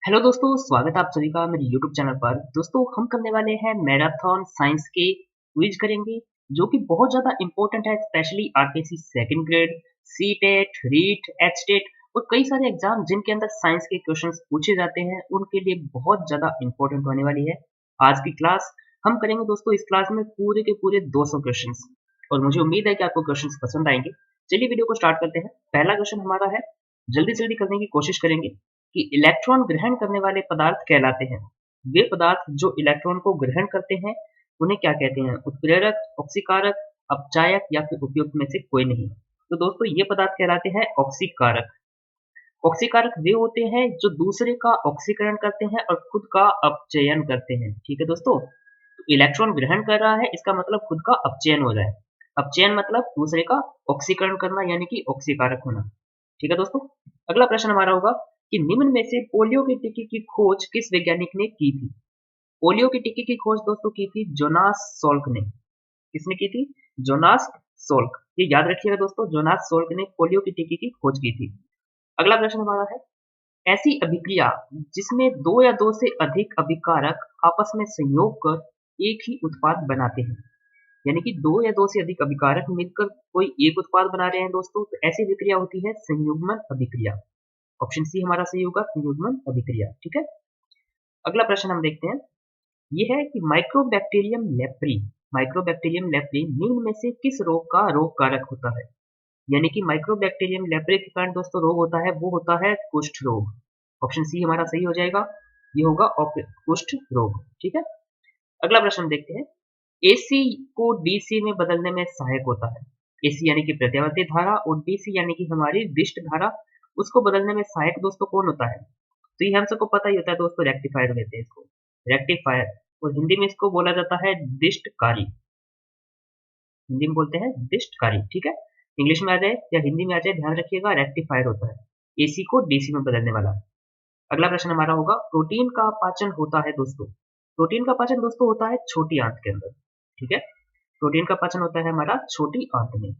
Hello दोस्तों, स्वागत है आप सभी का मेरे यूट्यूब चैनल पर। दोस्तों हम करने वाले हैं मैराथन साइंस के क्विज करेंगे जो कि बहुत ज़्यादा इंपॉर्टेंट है, specially RPC second grade, CTET, REET, HTET और कई सारे एग्जाम जिनके अंदर साइंस के क्वेश्चंस पूछे जाते हैं उनके लिए बहुत ज़्यादा इंपॉर्टेंट होने वाली है आज की क्लास। हम करेंगे दोस्तों इस क्लास में पूरे के पूरे 200 क्वेश्चंस और मुझे उम्मीद है कि आपको क्वेश्चंस पसंद आएंगे। चलिए वीडियो को स्टार्ट करते हैं। पहला क्वेश्चन हमारा है, जल्दी जल्दी करने की कोशिश करेंगे कि इलेक्ट्रॉन ग्रहण करने वाले पदार्थ कहलाते हैं। वे पदार्थ जो इलेक्ट्रॉन को ग्रहण करते हैं उन्हें क्या कहते हैं? उत्प्रेरक, ऑक्सीकारक, अपचायक या फिर उपयुक्त में से कोई नहीं। तो दोस्तों ये पदार्थ कहलाते हैं ऑक्सीकारक। ऑक्सीकारक वे होते हैं जो दूसरे का ऑक्सीकरण करते हैं और खुद का अपचयन करते हैं। ठीक है दोस्तों, तो इलेक्ट्रॉन ग्रहण कर रहा है इसका मतलब खुद का अपचयन हो रहा है। अपचयन मतलब दूसरे का ऑक्सीकरण करना यानी कि ऑक्सीकारक होना। ठीक है दोस्तों, अगला प्रश्न हमारा होगा कि निम्न में से पोलियो के टीके की खोज किस वैज्ञानिक ने की थी? पोलियो के टीके की खोज दोस्तों की थी जोनास सोल्क ने। किसने की थी? जोनास सोल्क। ये याद रखिएगा दोस्तों, जोनास सोल्क ने पोलियो के टीके की खोज की थी। अगला प्रश्न हमारा है, ऐसी अभिक्रिया जिसमें दो या दो से अधिक अभिकारक आपस में संयोग कर एक ही उत्पाद बनाते हैं, यानी कि दो या दो से अधिक अभिकारक मिलकर कोई एक उत्पाद बना रहे हैं दोस्तों, तो ऐसी अभिक्रिया होती है संयुग्मन अभिक्रिया। ऑप्शन सी हमारा सही होगा, संयुग्मन अभिक्रिया। ठीक है, अगला प्रश्न हम देखते हैं। ये है कि माइक्रोबैक्टीरियम लेप्री निम्न में से किस रोग का रोग कारक होता है? यानी कि माइक्रोबैक्टीरियम लेप्री के कारण दोस्तों रोग होता है, वो होता है कुष्ठ रोग। ऑप्शन सी हमारा सही हो जाएगा, ये होगा कुष्ठ रोग। ठीक है, अगला प्रश्न हम देखते हैं। एसी को डीसी में बदलने में सहायक होता है। एसी यानी कि प्रत्यावर्ती धारा और डीसी यानी कि हमारी विशिष्ट धारा, उसको बदलने में सहायक दोस्तों कौन होता है? तो ये हम सबको पता ही होता है दोस्तों, रेक्टिफायर कहते हैं इसको, रेक्टिफायर। और हिंदी में इसको बोला जाता है दिष्टकारी। हिंदी में बोलते हैं दिष्टकारी। ठीक है, इंग्लिश में आ जाए या हिंदी में आ जाए ध्यान रखिएगा, रेक्टिफायर होता है एसी को डीसी में बदलने वाला। अगला प्रश्न हमारा होगा, प्रोटीन का पाचन होता है दोस्तों, प्रोटीन का पाचन दोस्तों होता है छोटी आंत के अंदर। ठीक है, प्रोटीन का पाचन होता है हमारा छोटी आंत में।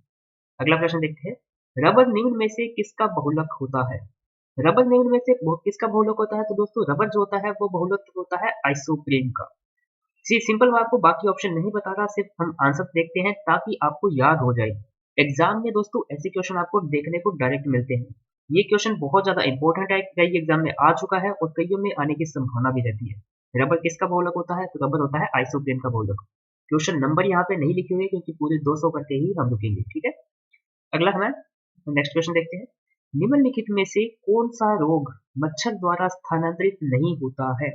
अगला प्रश्न देखते हैं, रबर निम्न में से किसका बहुलक होता है? रबर निम्न में से किसका बहुलक होता है? तो दोस्तों रबर जो होता है वो बहुलक होता है आइसोप्रेन का। सी सिंपल, मैं आपको बाकी ऑप्शन नहीं बता रहा, सिर्फ हम आंसर देखते हैं ताकि आपको याद हो जाए। एग्जाम में दोस्तों ऐसे क्वेश्चन आपको देखने को डायरेक्ट मिलते हैं। ये क्वेश्चन बहुत ज्यादा इंपॉर्टेंट है, कई एग्जाम में आ चुका है और कईयों में आने की संभावना भी रहती है। रबर किसका बहुलक होता है? तो रबर होता है आइसोप्रेन का बहुलक। क्वेश्चन नंबर यहाँ पे नहीं लिखे हुए क्योंकि पूरे 200 करके ही हम रुकेंगे। ठीक है, अगला हमें नेक्स्ट क्वेश्चन देखते हैं। निम्नलिखित में से कौन सा रोग मच्छर द्वारा स्थानांतरित नहीं होता है?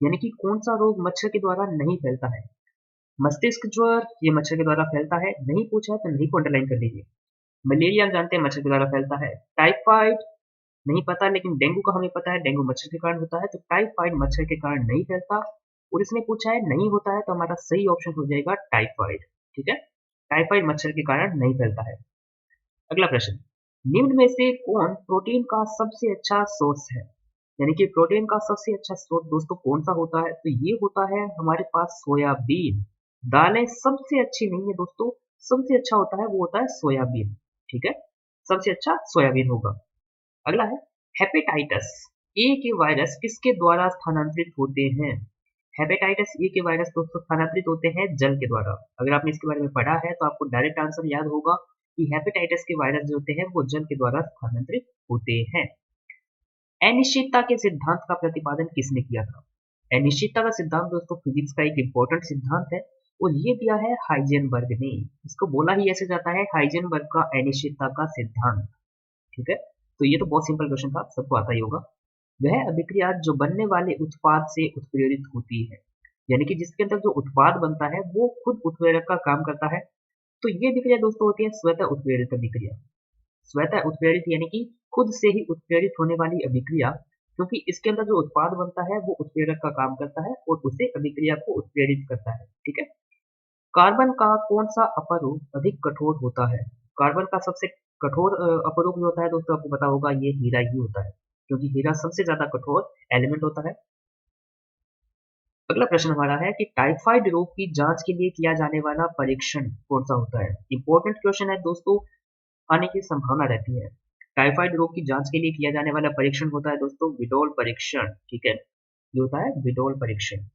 यानी कि कौन सा रोग मच्छर के द्वारा नहीं फैलता है? मस्तिष्क ज्वर ये मच्छर के द्वारा फैलता है, नहीं पूछा है तो नहीं को अंडरलाइन कर लीजिए। मलेरिया हम जानते हैं मच्छर के द्वारा फैलता है। टाइफाइड नहीं पता, लेकिन डेंगू का हमें पता है, डेंगू मच्छर के कारण होता है, तो टाइफाइड मच्छर के कारण नहीं फैलता। और इसने पूछा है नहीं होता है, तो हमारा सही ऑप्शन हो जाएगा टाइफाइड। ठीक है, टाइफाइड मच्छर के कारण नहीं फैलता है। अगला प्रश्न, निम्न में से कौन प्रोटीन का सबसे अच्छा सोर्स है? यानी कि प्रोटीन का सबसे अच्छा स्रोत दोस्तों कौन सा होता है? तो ये होता है हमारे पास सोयाबीन। दालें सबसे अच्छी नहीं है दोस्तों, सबसे अच्छा होता है वो होता है सोयाबीन। ठीक है, सबसे अच्छा सोयाबीन होगा। अगला है, हेपेटाइटिस ए के वायरस किसके द्वारा स्थानांतरित होते हैं? हेपेटाइटिस ए के वायरस दोस्तों स्थानांतरित होते हैं जल के द्वारा। अगर आपने इसके बारे में पढ़ा है तो आपको डायरेक्ट आंसर याद होगा कि हेपेटाइटिस के वायरस जो होते हैं वो जल के द्वारा स्थानांतरित होते हैं। अनिश्चितता के सिद्धांत का प्रतिपादन किसने किया था? अनिश्चितता का सिद्धांत दोस्तों फिजिक्स का एक इंपॉर्टेंट सिद्धांत है और ये दिया है हाइजेनबर्ग ने। इसको बोला ही ऐसे जाता है, हाइजेनबर्ग का अनिश्चितता का सिद्धांत। ठीक है, तो ये तो बहुत सिंपल क्वेश्चन था, सबको आता ही होगा। वह अभिक्रिया जो बनने वाले उत्पाद से उत्प्रेरित होती है, यानी कि जिसके अंदर जो उत्पाद बनता है वो खुद उत्प्रेरक का काम करता है, तो ये अभिक्रिया दोस्तों होती है स्वतः उत्प्रेरित अभिक्रिया। स्वतः उत्प्रेरित यानी कि खुद से ही उत्प्रेरित होने वाली अभिक्रिया, क्योंकि इसके अंदर जो उत्पाद बनता है वो उत्प्रेरक का काम करता है और उसे अभिक्रिया को उत्प्रेरित करता है। ठीक है, कार्बन का कौन सा अपरूप अधिक कठोर होता है? कार्बन का सबसे कठोर अपरूप जो होता है दोस्तों आपको पता होगा ये हीरा ही होता है, क्योंकि हीरा सबसे ज्यादा कठोर एलिमेंट होता है। अगला प्रश्न हमारा है कि टाइफाइड रोग की जांच के लिए किया जाने वाला परीक्षण कौन सा होता है? इंपॉर्टेंट क्वेश्चन है दोस्तों, आने की संभावना रहती है। टाइफाइड रोग की जांच के लिए किया जाने वाला परीक्षण होता है दोस्तों विडोल परीक्षण, ठीक है, ये होता है विडोल परीक्षण।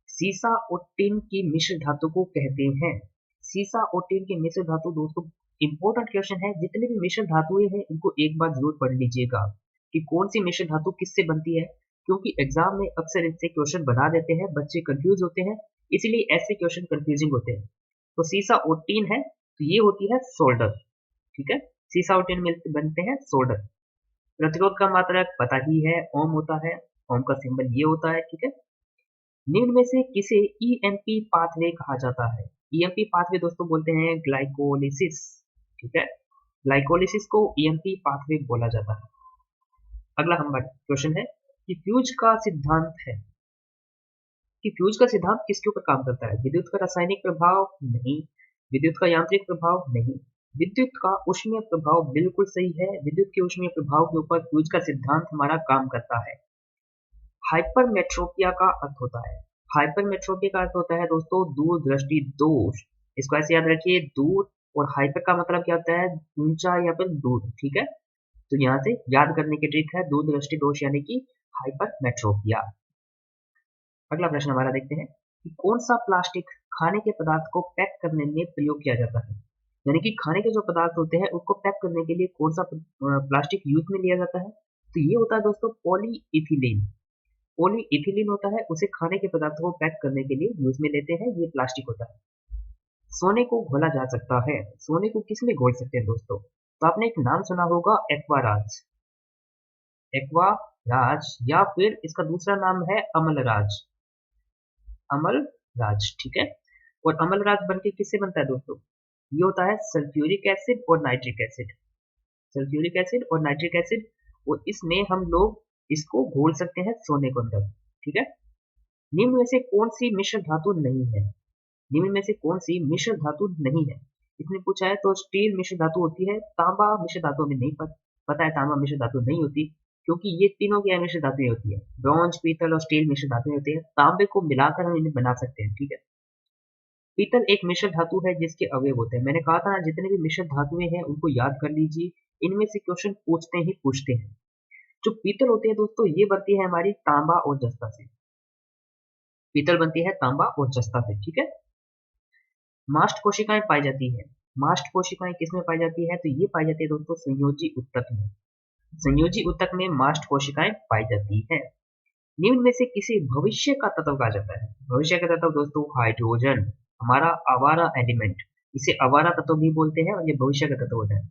सीसा और टिन की मिश्र धातु को कहते हैं। सीसा और टिन की मिश्र धातु दोस्तों इंपॉर्टेंट क्वेश्चन है, जितने भी मिश्र धातुएं हैं इनको एक बार जरूर पढ़ लीजिएगा कि कौन सी मिश्र धातु किससे बनती है, क्योंकि एग्जाम में अक्सर इससे क्वेश्चन बना देते हैं, बच्चे कंफ्यूज होते हैं, इसीलिए ऐसे क्वेश्चन कंफ्यूजिंग होते हैं। तो सीसा और टिन है तो ये होती है सोल्डर, ठीक है, सीसा और टिन मिलकर बनते हैं सोल्डर। प्रतिरोध का मात्रक पता ही है, ओम होता है, ओम का सिंबल ये होता है, ठीक है। निम्न में से किसे ईएमपी पाथवे कहा जाता है? ईएमपी पाथवे दोस्तों बोलते हैं ग्लाइकोलिसिस, ठीक है, ग्लाइकोलिसिस को ईएमपी पाथवे बोला जाता है। अगला हमारा क्वेश्चन है कि फ्यूज का सिद्धांत है कि फ्यूज का सिद्धांत किसके ऊपर काम करता है? विद्युत का रासायनिक प्रभाव नहीं, विद्युत का यांत्रिक प्रभाव नहीं, विद्युत का ऊष्मीय प्रभाव बिल्कुल सही है, विद्युत के ऊष्मीय प्रभाव के ऊपर फ्यूज का सिद्धांत हमारा काम करता है। हाइपरमेट्रोपिया का अर्थ होता है, हाइपरमेट्रोपिया का अर्थ होता है दोस्तों दूरदृष्टि दोष। इसको ऐसे याद रखिए, दूर और हाइपर का मतलब क्या होता है? ऊंचा या फिर दूर, ठीक है। तो यहाँ से याद करने की ट्रिक है दूरदृष्टि दोष यानी कि हाइपरमेट्रोपिया। अगला प्रश्न हमारा देखते हैं कि कौन सा प्लास्टिक खाने के पदार्थ को पैक करने में प्रयोग किया जाता है? यानी कि खाने के जो पदार्थ होते हैं उसको पैक करने के लिए कौन सा प्लास्टिक यूज में लिया जाता है? तो ये होता है दोस्तों पॉलीइथिलीन। पॉलीइथिलीन होता है, उसे खाने के पदार्थों को पैक करने के लिए यूज में लेते हैं, ये प्लास्टिक होता है। सोने को घोला जा सकता है, सोने को किस में घोल सकते हैं दोस्तों? तो आपने एक नाम सुना होगा एक्वाराज, एक्वाराज, या फिर इसका दूसरा नाम है अमलराज, अमलराज, ठीक है। और अमलराज बनके किससे बनता है दोस्तों? ये होता है सल्फ्यूरिक एसिड और नाइट्रिक एसिड, सल्फ्यूरिक एसिड और नाइट्रिक एसिड, और इसमें हम लोग इसको घोल सकते हैं सोने के अंदर, ठीक है। निम्न में से कौन सी मिश्र धातु नहीं है? निम्न में से कौन सी मिश्र धातु नहीं है? इसने पूछा है, तो स्टील मिश्र धातु होती है, तांबा मिश्र धातु हमें नहीं पता है, तांबा मिश्र धातु नहीं होती, क्योंकि ये तीनों की मिश्र धातुएं होती है, ब्रॉन्ज, पीतल और स्टील मिश्र धातुएं होती है, तांबे को मिलाकर हम इन्हें बना सकते हैं, ठीक है। पीतल एक मिश्र धातु है जिसके अवयव होते हैं, मैंने कहा था ना जितने भी मिश्र धातुएं हैं उनको याद कर लीजिए, इनमें से क्वेश्चन पूछते हैं। जो पीतल होती है दोस्तों ये बनती है हमारी तांबा और जस्ता से, पीतल बनती है तांबा और जस्ता से, ठीक है। मास्ट कोशिकाएं पाई जाती है, मास्ट कोशिकाएं किसमें पाई जाती है? तो ये पाई जाती है दोस्तों संयोजी ऊतक में, संयोजी ऊतक में मास्ट कोशिकाएं पाई जाती है। निम्न में से किसे भविष्य का तत्व कहा जाता है? भविष्य का तत्व दोस्तों हाइड्रोजन, हमारा आवारा एलिमेंट, इसे आवारा तत्व भी बोलते हैं और ये भविष्य का तत्व होता है।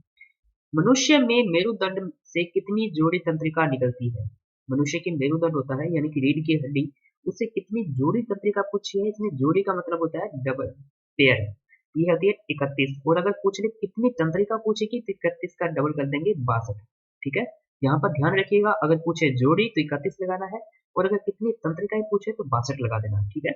मनुष्य में मेरुदंड से कितनी जोड़ी तंत्रिका निकलती है? मनुष्य की मेरुदंड होता है यानी कि रीढ़ की हड्डी, उससे कितनी जोड़ी तंत्रिका पूछी है, इसमें जोड़ी का मतलब होता है डबल, पेयर, ये होती है 31, और अगर पूछ ले कितनी तंत्रिका पूछेगी तो 31 का डबल कर देंगे 62, ठीक है। यहाँ पर ध्यान रखिएगा, अगर पूछे जोड़ी तो 31 लगाना है, और अगर कितनी तंत्रिकाएं पूछे तो 62 लगा देना, ठीक है।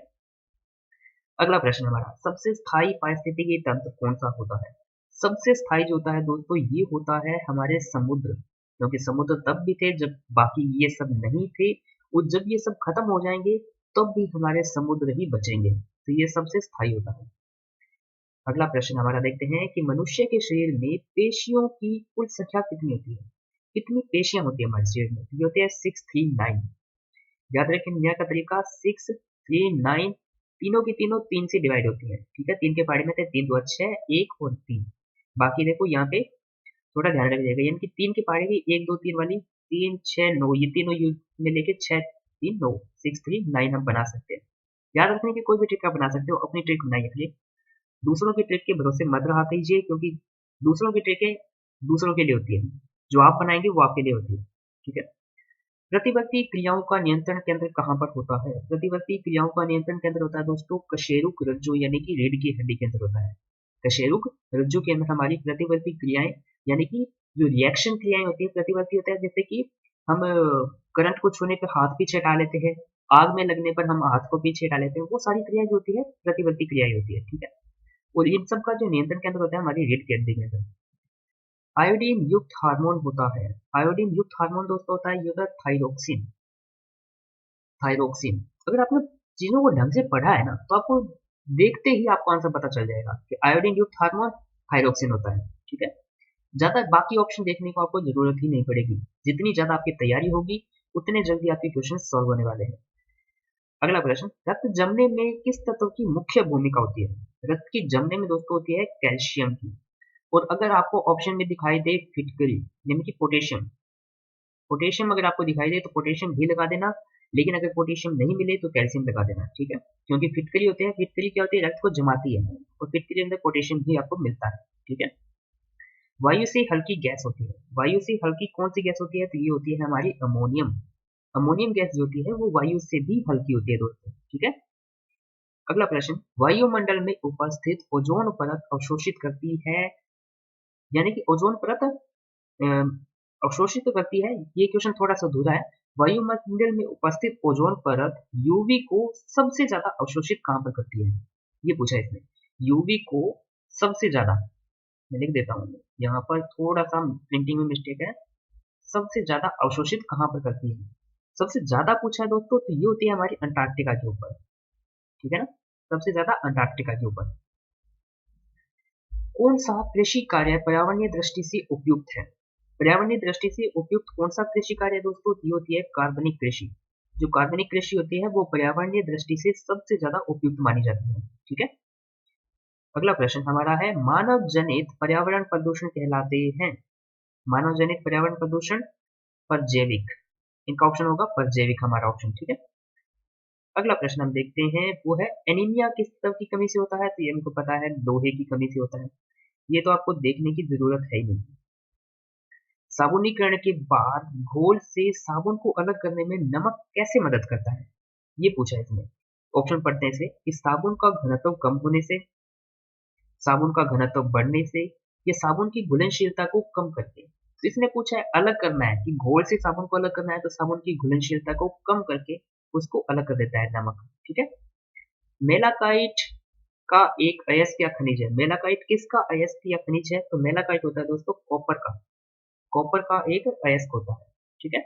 अगला प्रश्न हमारा, सबसे स्थायी पारिस्थितिकी तंत्र कौन सा होता है? सबसे स्थायी जो होता है दोस्तों ये होता है हमारे समुद्र, क्योंकि समुद्र तब भी थे जब बाकी ये सब नहीं थे, और जब ये सब खत्म हो जाएंगे तब भी हमारे समुद्र ही बचेंगे, तो ये सबसे स्थायी होता है। अगला प्रश्न हमारा देखते हैं कि मनुष्य के शरीर में पेशियों की कुल संख्या कितनी होती है? कितनी पेशियां होती है हमारे शरीर में? ये होते हैं 639, याद रखें नया का तरीका 639, तीनों की तीनों 3 से डिवाइड होती है, ठीक है, 3 के पहाड़ी में थे 3 2 6 1 और 3, बाकी देखो यहाँ पे थोड़ा ध्यान रखिएगा, यानी कि 3 की पहाड़ी की 1 2 3 वाली 3 6 9, ये तीनों यूज में लेके 6 3 9 6 3 9 हम बना सकते हैं। याद रखने की कोई भी ट्रिक आप बना सकते हो, अपनी ट्रिक बनाई रखिए, दूसरों की ट्रिक के भरोसे मत रहा कीजिए, क्योंकि दूसरों की ट्रिकें दूसरों के लिए होती है, जो आप बनाएंगे वो आपके लिए होती है, ठीक है। प्रतिवर्ती क्रियाओं का नियंत्रण केंद्र कहाँ पर होता है? प्रतिवर्ती क्रियाओं का नियंत्रण केंद्र होता है दोस्तों कशेरुक रज्जु यानी कि रीढ़ की हड्डी के अंदर होता है। कशेरुक रज्जु के अंदर हमारी प्रतिवर्ती क्रियाएं यानी कि जो रिएक्शन क्रियाएं होती है प्रतिवर्ती होता है, जैसे कि हम करंट को छूने पर हाथ पीछे हटा लेते हैं, आग में लगने पर हम हाथ को पीछे हटा लेते हैं, वो सारी क्रियाएं जो होती है प्रतिवर्ती क्रियाएं होती है, ठीक है। और इन सब का जो नियंत्रण केंद्र होता है हमारी रीढ़ की हड्डी के अंदर। आयोडीन युक्त हार्मोन होता है, आयोडीन युक्त हार्मोन दोस्तों होता है ये होता है थायरोक्सिन, थायरोक्सिन। अगर आपने चीजों को ढंग से पढ़ा है ना तो आपको देखते ही आपको आंसर पता चल जाएगा कि आयोडीन युक्त हार्मोन थायरोक्सिन होता है, ठीक है। ज्यादा बाकी ऑप्शन देखने को आपको जरूरत ही नहीं पड़ेगी। जितनी ज्यादा आपकी तैयारी होगी उतने जल्दी आपके क्वेश्चन सॉल्व होने वाले हैं। अगला प्रश्न, रक्त जमने में किस तत्व की मुख्य भूमिका होती है? रक्त की जमने में दोस्तों होती है कैल्शियम की। और अगर आपको ऑप्शन में दिखाई दे फिटकरी यानी कि पोटेशियम, पोटेशियम अगर आपको दिखाई दे तो पोटेशियम भी लगा देना, लेकिन अगर पोटेशियम नहीं मिले तो कैल्शियम लगा देना, ठीक है। क्योंकि फिटकरी होते हैं, फिटकरी क्या होती है, रक्त को जमाती है और फिटकरी के अंदर पोटेशियम भी आपको मिलता है, ठीक है। वायु से हल्की गैस होती है, वायु से हल्की कौन सी गैस होती है? तो ये होती है हमारी अमोनियम। अमोनियम गैस जो होती है वो वायु से भी हल्की होती है दोस्तों, ठीक है। अगला प्रश्न, वायुमंडल में उपस्थित ओजोन परत अवशोषित करती है, यानी कि ओजोन परत अवशोषित तो करती है, ये क्वेश्चन थोड़ा सा अधूरा है। वायुमंडल में उपस्थित ओजोन परत यूवी को सबसे ज्यादा अवशोषित कहां पर करती है? ये पूछा है इसमें, यूवी को सबसे ज्यादा, मैं लिख देता हूँ, यहाँ पर थोड़ा सा प्रिंटिंग में मिस्टेक है। सबसे ज्यादा अवशोषित कहां पर करती है? सबसे ज्यादा पूछा है दोस्तों, तो ये होती है हमारी अंटार्कटिका के ऊपर, ठीक है ना। सबसे ज्यादा अंटार्कटिका के ऊपर। कौन सा कृषि कार्य पर्यावरणीय दृष्टि से उपयुक्त है? पर्यावरणीय दृष्टि से उपयुक्त कौन सा कृषि कार्य है दोस्तों? ये होती है कार्बनिक कृषि। जो कार्बनिक कृषि होती है वो पर्यावरणीय दृष्टि से सबसे ज्यादा उपयुक्त मानी जाती है, ठीक है। अगला प्रश्न हमारा है, मानव जनित पर्यावरण प्रदूषण कहलाते हैं। मानव जनित पर्यावरण प्रदूषण परजैविक, इनका ऑप्शन होगा परजैविक हमारा ऑप्शन, ठीक है। अगला प्रश्न हम देखते हैं, वो है एनीमिया किस तत्व की कमी से होता है? तो ये हमको पता है लोहे की कमी से होता है, ये तो आपको देखने की जरूरत है ही नहीं। साबुनीकरण के बाद घोल से साबुन को अलग करने में नमक कैसे मदद करता है? ये पूछा है इसमें। ऑप्शन पढ़ते हैं इसे, कि साबुन का घनत्व कम होने से, साबुन का घनत्व बढ़ने से, या साबुन की घुलनशीलता को कम करके। तो इसने पूछा है अलग करना है, कि घोल से साबुन को अलग करना है तो साबुन की घुलनशीलता को कम करके उसको अलग कर देता है नमक, ठीक है। मेलाकाइट का एक अयस्क या खनिज है। मेलाकाइट किसका अयस्क या खनिज है? तो मेलाकाइट होता है दोस्तों कॉपर का, कॉपर का एक अयस्क होता है, ठीक है।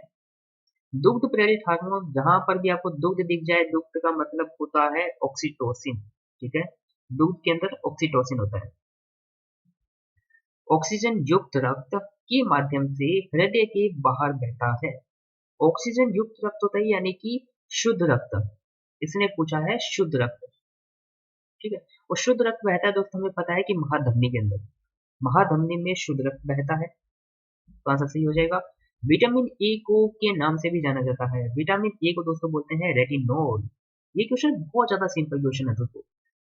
दुग्ध प्रेरित हार्मोन, जहां पर भी आपको दुग्ध दिख जाए, दुग्ध का मतलब होता है ऑक्सीटोसिन, ठीक है। दुग्ध के अंदर ऑक्सीटोसिन होता है। ऑक्सीजन युक्त रक्त के माध्यम से हृदय के बाहर बहता है। ऑक्सीजन युक्त रक्त होता है यानी कि शुद्ध रक्त। इसने पूछा है शुद्ध रक्त, ठीक है। और शुद्ध रक्त बहता है दोस्तों, हमें पता है कि महाधमनी के अंदर, महाधमनी में शुद्ध रक्त बहता है, तो आंसर सही हो जाएगा। विटामिन ए को के नाम से भी जाना जाता है। विटामिन ए को दोस्तों बोलते हैं रेटिनोल। ये क्वेश्चन बहुत ज्यादा सिंपल क्वेश्चन है दोस्तों।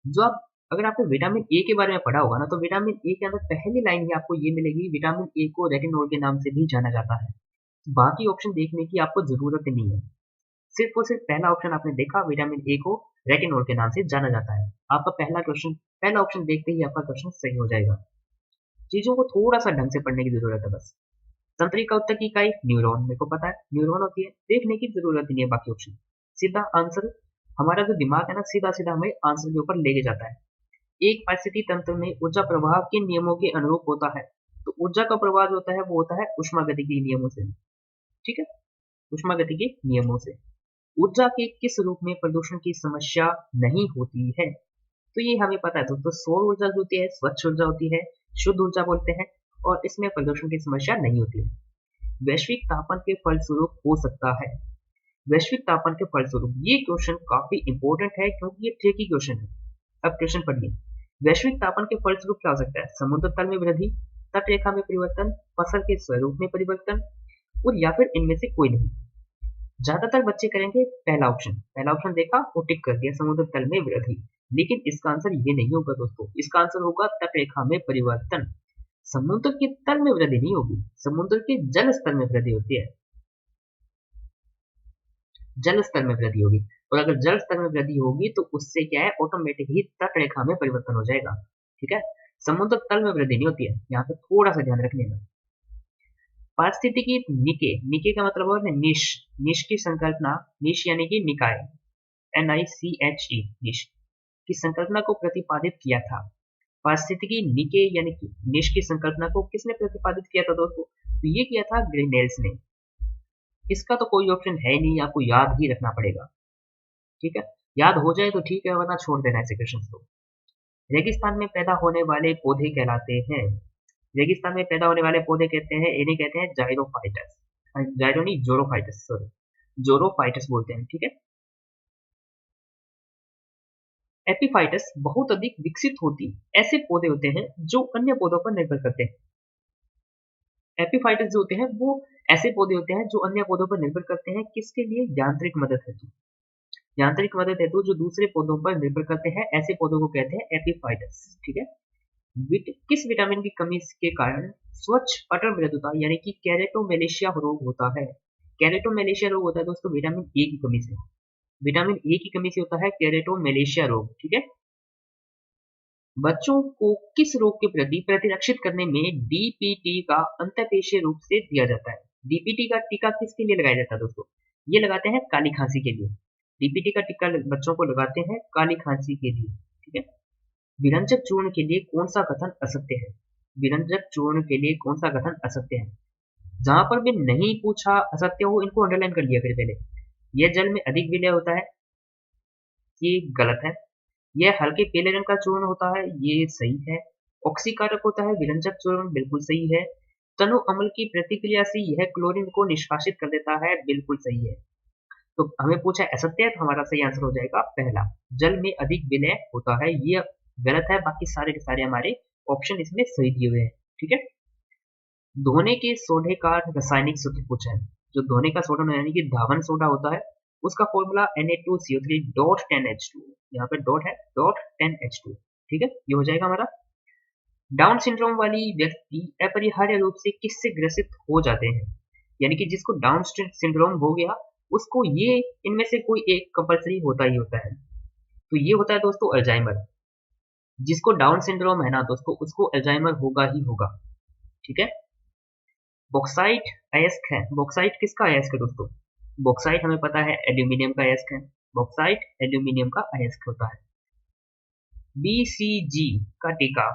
जो आप, अगर आपने विटामिन ए के बारे में पढ़ा होगा ना, तो विटामिन ए के अंदर पहली लाइन ही आपको ये मिलेगी, विटामिन ए को रेटिनोल के नाम से भी जाना जाता है। बाकी ऑप्शन देखने की आपको जरूरत नहीं है, सिर्फ और सिर्फ पहला ऑप्शन आपने देखा, विटामिन ए को रेटिनोल के नाम से जाना जाता है। आपका पहला क्वेश्चन, पहला ऑप्शन देखते ही आपका क्वेश्चन सही हो जाएगा। चीजों को थोड़ा सा ढंग से पढ़ने की जरूरत है बस। तंत्रिका उत्तर की इकाई न्यूरॉन, मेरे को पता है न्यूरॉन होती है, देखने की जरूरत नहीं है बाकी ऑप्शन। सीधा आंसर, हमारा जो दिमाग है ना, सीधा सीधा हमें आंसर के ऊपर लेके जाता है। एक पारिस्थितिकी तंत्र में ऊर्जा प्रवाह किन नियमों के अनुरूप होता है? तो ऊर्जा का प्रवाह जो होता है वो होता है ऊष्मागतिकी नियमों से, ठीक है, ऊष्मागतिकी नियमों से। ऊर्जा के किस रूप में प्रदूषण की समस्या नहीं होती है? तो ये हमें पता है दोस्तों, सौर ऊर्जा जो होती है स्वच्छ ऊर्जा होती है, शुद्ध ऊर्जा बोलते हैं, और इसमें प्रदूषण की समस्या नहीं होती है। वैश्विक तापन के फलस्वरूप हो सकता है। वैश्विक तापन के फलस्वरूप, ये क्वेश्चन काफी इंपॉर्टेंट है क्योंकि ये ट्रिकी क्वेश्चन है। अब क्वेश्चन पढ़िए, वैश्विक तापन के फलस्वरूप क्या हो सकता है? समुद्र तल में वृद्धि, तट रेखा में परिवर्तन, फसल के स्वरूप में परिवर्तन, और या फिर इनमें से कोई नहीं। ज्यादातर बच्चे करेंगे पहला ऑप्शन, पहला ऑप्शन देखा और टिक कर दिया, समुद्र तल में वृद्धि, लेकिन इसका आंसर ये नहीं होगा दोस्तों, इसका आंसर होगा तट रेखा में परिवर्तन। समुद्र के तल में वृद्धि नहीं होगी, समुद्र के जल स्तर में वृद्धि होती है, जल स्तर में वृद्धि होगी। और अगर जल स्तर में वृद्धि होगी तो उससे क्या है, ऑटोमेटिक ही तट रेखा में परिवर्तन हो जाएगा, ठीक है। समुद्र तल में वृद्धि नहीं होती है, यहाँ पे थोड़ा सा ध्यान रखने का। पारिस्थितिकी निके, निके का मतलब होता है निश, निश की संकल्पना, निश यानी कि निकाय, NICHE, निश की संकल्पना को प्रतिपादित किया था। पारिस्थितिकी निके यानी कि निश की संकल्पना को किसने प्रतिपादित किया था दोस्तों? तो ये किया था ग्रिनेल्स ने। इसका तो कोई ऑप्शन है ही नहीं, आपको याद ही रखना पड़ेगा, ठीक है। याद हो जाए तो ठीक है, वरना छोड़ देना ऐसे क्वेश्चन को। रेगिस्तान में पैदा होने वाले पौधे कहलाते हैं। रेगिस्तान में पैदा होने वाले पौधे कहते हैं, इन्हें कहते हैं जाइरोफाइटस। जाइरो नहीं, जोरोफाइटस, सॉरी, जोरोफाइटस बोलते हैं, ठीक है। एपिफाइटस बहुत अधिक विकसित होती ऐसे पौधे होते हैं जो अन्य पौधों पर निर्भर करते हैं। एपिफाइटस जो होते हैं वो ऐसे पौधे होते हैं जो अन्य पौधों पर निर्भर करते हैं, किसके लिए? यांत्रिक मदद हेतु। यांत्रिक मदद हेतु जो दूसरे पौधों पर निर्भर करते हैं, ऐसे पौधों को कहते हैं एपिफाइटस, ठीक है। किस विटामिन की कमी के कारण स्वच्छ अटल मृदुता यानी कि कैरेटोमेलेशिया रोग होता है? कैरेटोमेलेशिया रोग होता है दोस्तों विटामिन ए की कमी से। विटामिन ए की कमी से होता है कैरेटोमेलेशिया रोग, ठीक है। बच्चों को किस रोग के प्रति प्रतिरक्षित करने में डीपीटी का अंतःपेशीय रूप से दिया जाता है? डीपीटी का टीका किसके लिए लगाया जाता है दोस्तों? ये लगाते हैं काली खांसी के लिए। डीपीटी का टीका बच्चों को लगाते हैं काली खांसी के लिए, ठीक है। विरंजक चूर्ण के लिए कौन सा कथन असत्य है? विरंजक चूर्ण के लिए कौन सा कथन असत्य है? जहां पर भी नहीं पूछा असत्य हो, इनको अंडरलाइन कर लिया फिर पहले। यह जल में अधिक विलय होता है, ये गलत है। यह हल्के पीले रंग का चूर्ण होता है, ये सही है। ऑक्सीकारक होता है विरंजक चूर्ण, बिल्कुल सही है। तनु अम्ल की प्रतिक्रिया से यह क्लोरीन को निष्कासित कर देता है, बिल्कुल सही है। तो हमें पूछा असत्य है, तो हमारा सही आंसर हो जाएगा पहला, जल में अधिक विलय होता है, ये गलत है। बाकी सारे के सारे हमारे ऑप्शन इसमें सही दिए हुए हैं, ठीक है। धोने के सोडे का रासायनिक सूत्र पूछा है। जो धोने का सोडा यानी कि धावन सोडा होता है, उसका फॉर्मूला Na2CO3.10H2, यहाँ पे डॉट है, .10H2, ठीक है। ये हो जाएगा हमारा। डाउन सिंड्रोम वाली व्यक्ति अपरिहार्य रूप से किससे ग्रसित हो जाते हैं? यानी कि जिसको डाउन सिंड्रोम हो गया, उसको ये इनमें से कोई एक कंपलसरी होता ही होता है। तो ये होता है दोस्तों अल्जाइमर। जिसको डाउन सिंड्रोम है ना दोस्तों, उसको अल्जाइमर होगा ही होगा, ठीक है। बॉक्साइट अयस्क है। बॉक्साइट किसका अयस्क है दोस्तों? बॉक्साइट हमें पता है एल्यूमिनियम का अयस्क है। बॉक्साइट एल्यूमिनियम का अयस्क होता है। बीसीजी का टीका,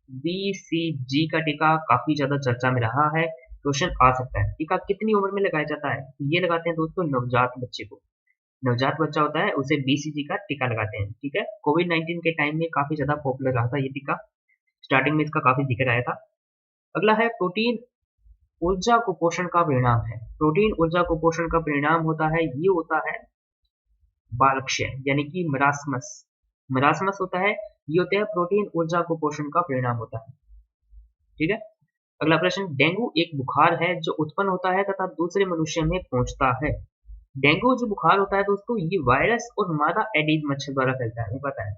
बीसीजी का टीका काफी ज्यादा चर्चा में रहा है, क्वेश्चन आ सकता है। टीका कितनी उम्र में लगाया जाता है? ये लगाते हैं दोस्तों नवजात बच्चे को। नवजात बच्चा होता है उसे बीसीजी का टीका लगाते हैं, ठीक है। कोविड-19 के टाइम में काफी ज्यादा पॉपुलर रहा था ये टीका, स्टार्टिंग में इसका काफी जिक्र आया था। अगला है प्रोटीन ऊर्जा कुपोषण का परिणाम है। प्रोटीन ऊर्जा कुपोषण का परिणाम होता है, ये होता है बालक्षय यानी कि मरासमस। मरासमस होता है, ये होता है प्रोटीन ऊर्जा कुपोषण का परिणाम होता है, ठीक है। अगला प्रश्न, डेंगू एक बुखार है जो उत्पन्न होता है तथा दूसरे मनुष्य में पहुंचता है। डेंगू जो बुखार होता है दोस्तों, ये वायरस और मादा एडीज मच्छर द्वारा फैलता है, पता है।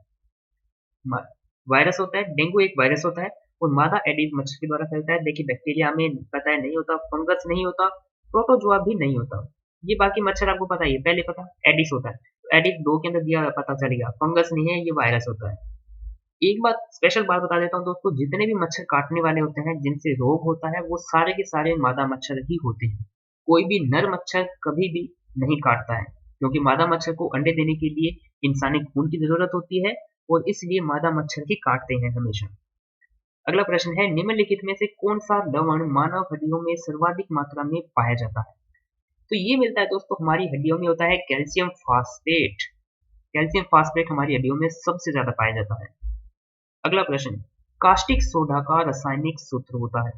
वायरस होता है, डेंगू एक वायरस होता है और मादा एडीज मच्छर के द्वारा फैलता है। देखिए बैक्टीरिया में पता है नहीं होता, फंगस नहीं होता, प्रोटोजोआ भी नहीं होता। ये बाकी मच्छर आपको पता ही है, पहले पता एडिस होता है, तो एडिस 2 के अंदर दिया पता चल गया, फंगस नहीं है, ये वायरस होता है। एक बात स्पेशल बात बता देता हूँ दोस्तों, जितने भी मच्छर काटने वाले होते हैं जिनसे रोग होता है, वो सारे के सारे मादा मच्छर ही होते हैं। कोई भी नर मच्छर कभी भी नहीं काटता है, क्योंकि मादा मच्छर को अंडे देने के लिए इंसानी खून की जरूरत होती है और इसलिए मादा मच्छर ही काटते हैं हमेशा। अगला प्रश्न है, निम्नलिखित में से कौन सा लवण मानव हड्डियों में सर्वाधिक मात्रा में पाया जाता है? तो ये मिलता है दोस्तों हमारी हड्डियों में होता है कैल्शियम फास्फेट। कैल्शियम फास्फेट हमारी हड्डियों में सबसे ज्यादा पाया जाता है। अगला प्रश्न, कास्टिक सोडा का रासायनिक सूत्र होता है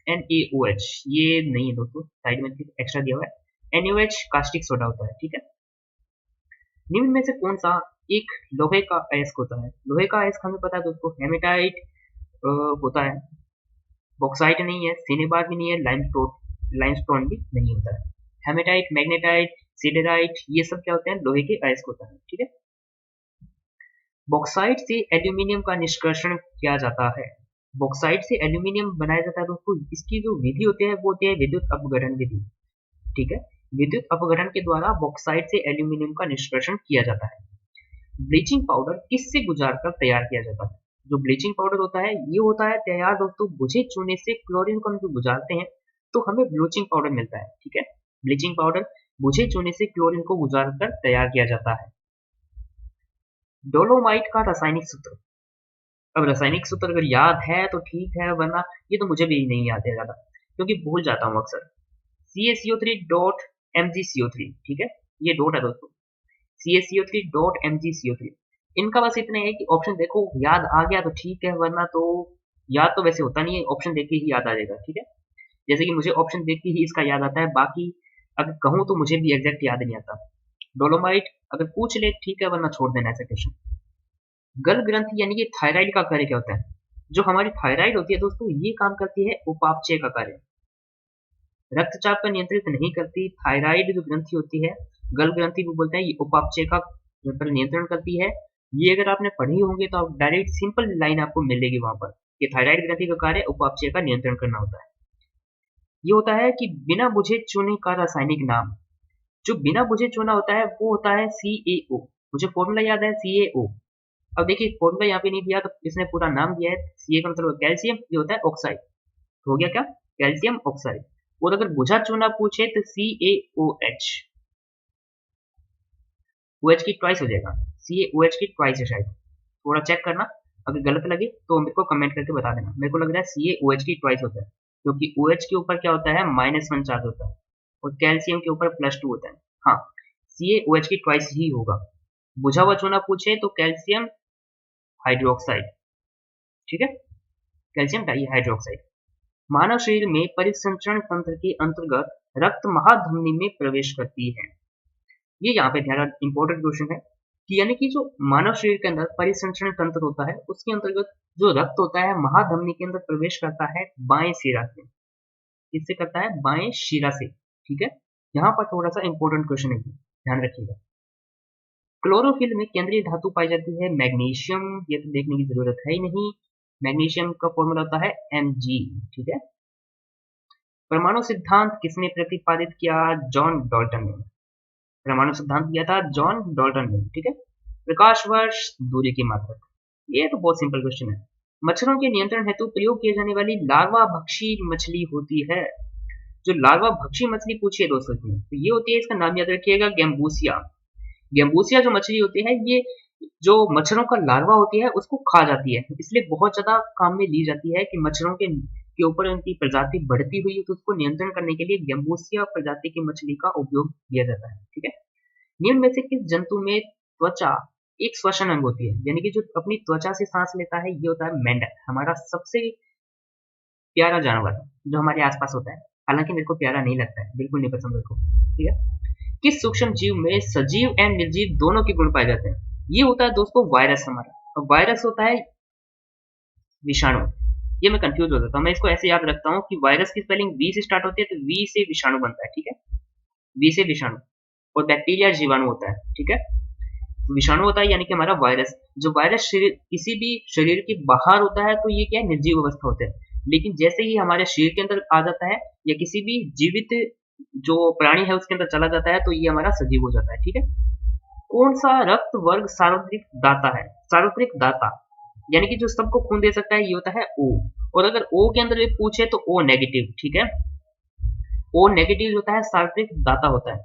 NaOH। ये नहीं है दोस्तों, साइड में एक्स्ट्रा दिया हुआ है, NaOH कास्टिक सोडा होता है, ठीक है। निम्न में से कौन सा एक लोहे का अयस्क होता है? लोहे का अयस्क हमें पता है दोस्तों हेमेटाइट होता है, बॉक्साइट नहीं है, सिनेबार भी नहीं है, लाइमस्टोन भी नहीं होता है। हेमेटाइट, मैग्नेटाइट, सिडेराइट, ये सब क्या होते हैं? लोहे के अयस्क होता है, ठीक है। बॉक्साइट से एल्यूमिनियम का निष्कर्षण किया जाता है। बॉक्साइट से एल्यूमिनियम बनाया जाता है दोस्तों, इसकी जो विधि होती है वो होती है विद्युत अपघटन विधि, ठीक है। विद्युत अपघटन के द्वारा बॉक्साइट से एल्यूमिनियम का निष्कर्षण किया जाता है। ब्लीचिंग पाउडर किससे गुजार कर तैयार किया जाता है? जो ब्लीचिंग पाउडर होता है, ये होता है तैयार दोस्तों बुझे चूने से। क्लोरीन को हम जो गुजारते हैं तो हमें ब्लीचिंग पाउडर मिलता है, ठीक है। ब्लीचिंग पाउडर बुझे चूने से क्लोरीन को गुजार कर तैयार किया जाता है। डोलोमाइट का रासायनिक सूत्र। अब रासायनिक सूत्र अगर याद है तो ठीक है, वरना ये तो मुझे भी नहीं याद है ज्यादा, क्योंकि भूल जाता हूँ अक्सर। CaCO3.MgCO3, ठीक है, ये डॉट है दोस्तों, CaCO3.MgCO3। इनका बस इतना है कि ऑप्शन देखो याद आ गया तो ठीक है, वरना तो याद तो वैसे होता नहीं है, ऑप्शन देख के ही याद आ जाएगा, ठीक है। जैसे कि मुझे ऑप्शन देख के ही इसका याद आता है, बाकी अगर कहूँ तो मुझे भी एग्जैक्ट याद नहीं आता। डोलोमाइट अगर पूछ ले ठीक है, वरना छोड़ देना ऐसा क्वेश्चन। गल ग्रंथि यानी कि थायराइड का कार्य क्या होता है? जो हमारी थायराइड होती है दोस्तों, ये काम करती है उपापचय का कार्य। रक्तचाप का नियंत्रित नहीं करती। थायराइड जो ग्रंथि होती है, गल ग्रंथि को बोलते हैं, ये उपापचय का पर नियंत्रण करती है। ये अगर आपने पढ़ी होंगे तो आप डायरेक्ट सिंपल लाइन आपको मिलेगी वहां पर कि थायराइड ग्रंथि का कार्य उपापचय का नियंत्रण करना होता है। ये होता है कि बिना बुझे चूने का रासायनिक नाम। जो बिना बुझे चूना होता है वो होता है CaO। मुझे फॉर्मूला याद है CaO। अब देखिए फॉर्मूला यहाँ पे नहीं दिया तो इसने पूरा नाम दिया है। Ca का मतलब कैल्शियम, ये होता है ऑक्साइड। तो हो गया क्या? Calcium oxide. और अगर बुझा चूना पूछे तो CaOH। OH की ट्वाइस हो जाएगा। CaOH की ट्वाइस है शायद, थोड़ा चेक करना। अगर गलत लगे तो मेरे को कमेंट करके बता देना। मेरे को लग रहा है CaOH की ट्वाइस होता है, क्योंकि OH के ऊपर क्या होता है, -1 चार्ज होता है और कैल्शियम के ऊपर +2 होता है। हाँ, CaOH की ट्वाइस ही होगा। बुझा हुआ चूना पूछे तो कैल्शियम हाइड्रोक्साइड, ठीक है, कैल्शियम डाइहाइड्रोक्साइड। मानव शरीर में परिसंचरण तंत्र के अंतर्गत रक्त महाधमनी में प्रवेश करती है। ये यहाँ पे ध्यान, इंपॉर्टेंट क्वेश्चन है कि यानी कि जो मानव शरीर के अंदर परिसंचरण तंत्र होता है, उसके अंतर्गत जो रक्त होता है महाधमनी के अंदर प्रवेश करता है बाएं शिरा से। किससे करता है? बाएं शिरा से, ठीक है। यहाँ पर थोड़ा सा इंपॉर्टेंट क्वेश्चन है, ध्यान रखिएगा। क्लोरोफिल में केंद्रीय धातु पाई जाती है मैग्नीशियम। ये तो देखने की जरूरत है ही नहीं। मैग्नीशियम का फॉर्मूला होता है Mg, ठीक है। परमाणु सिद्धांत किसने प्रतिपादित किया? जॉन डाल्टन ने। परमाणु सिद्धांत किया था जॉन डाल्टन ने, ठीक है। प्रकाश वर्ष, दूरी की मात्रा। ये तो बहुत सिंपल क्वेश्चन है। मच्छरों के नियंत्रण हेतु प्रयोग किए जाने वाली लार्वा भक्षी मछली होती है। जो लार्वा भक्षी मछली पूछी है दोस्तों, तो ये होती है, इसका नाम याद रखिएगा, गैम्बूसिया। गैम्बूसिया जो मछली होती है, ये जो मच्छरों का लार्वा होती है उसको खा जाती है, इसलिए बहुत ज्यादा काम में ली जाती है कि मच्छरों के ऊपर उनकी प्रजाति बढ़ती हुई है, तो उसको नियंत्रण करने के लिए गैम्बूसिया प्रजाति की मछली का उपयोग किया जाता है, ठीक है। निम्न में से किस जंतु में त्वचा एक श्वसन अंग होती है, यानी कि जो अपनी त्वचा से सांस लेता है, ये होता है मेंढक, हमारा सबसे प्यारा जानवर जो हमारे आसपास होता है। हालांकि मेरे को प्यारा नहीं लगता है, बिल्कुल नहीं पसंद मेरे को, ठीक है। किस सूक्ष्म जीव में सजीव एवं निर्जीव दोनों के गुण पाए जाते हैं? ये होता है दोस्तों वायरस हमारा, और वायरस होता है विषाणु। ये मैं कंफ्यूज हो जाता हूँ, मैं इसको ऐसे याद रखता हूँ कि वायरस की स्पेलिंग वी से स्टार्ट होती है, तो वी से विषाणु बनता है, ठीक है। वी से विषाणु, और बैक्टीरिया जीवाणु होता है, ठीक है। तो विषाणु होता है यानी कि हमारा वायरस। जो वायरस शरीर किसी भी शरीर के बाहर होता है तो ये क्या है, निर्जीव अवस्था होता है। लेकिन जैसे ही हमारे शरीर के अंदर आ जाता है या किसी भी जीवित जो प्राणी है उसके अंदर चला जाता है, तो ये हमारा सजीव हो जाता है, ठीक है। कौन सा रक्त वर्ग सार्वत्रिक दाता है? सार्वत्रिक दाता यानी कि जो सबको खून दे सकता है, ये होता है O। और अगर O के अंदर पूछे तो O नेगेटिव, ठीक है। O नेगेटिव होता है, सार्वत्रिक दाता होता है।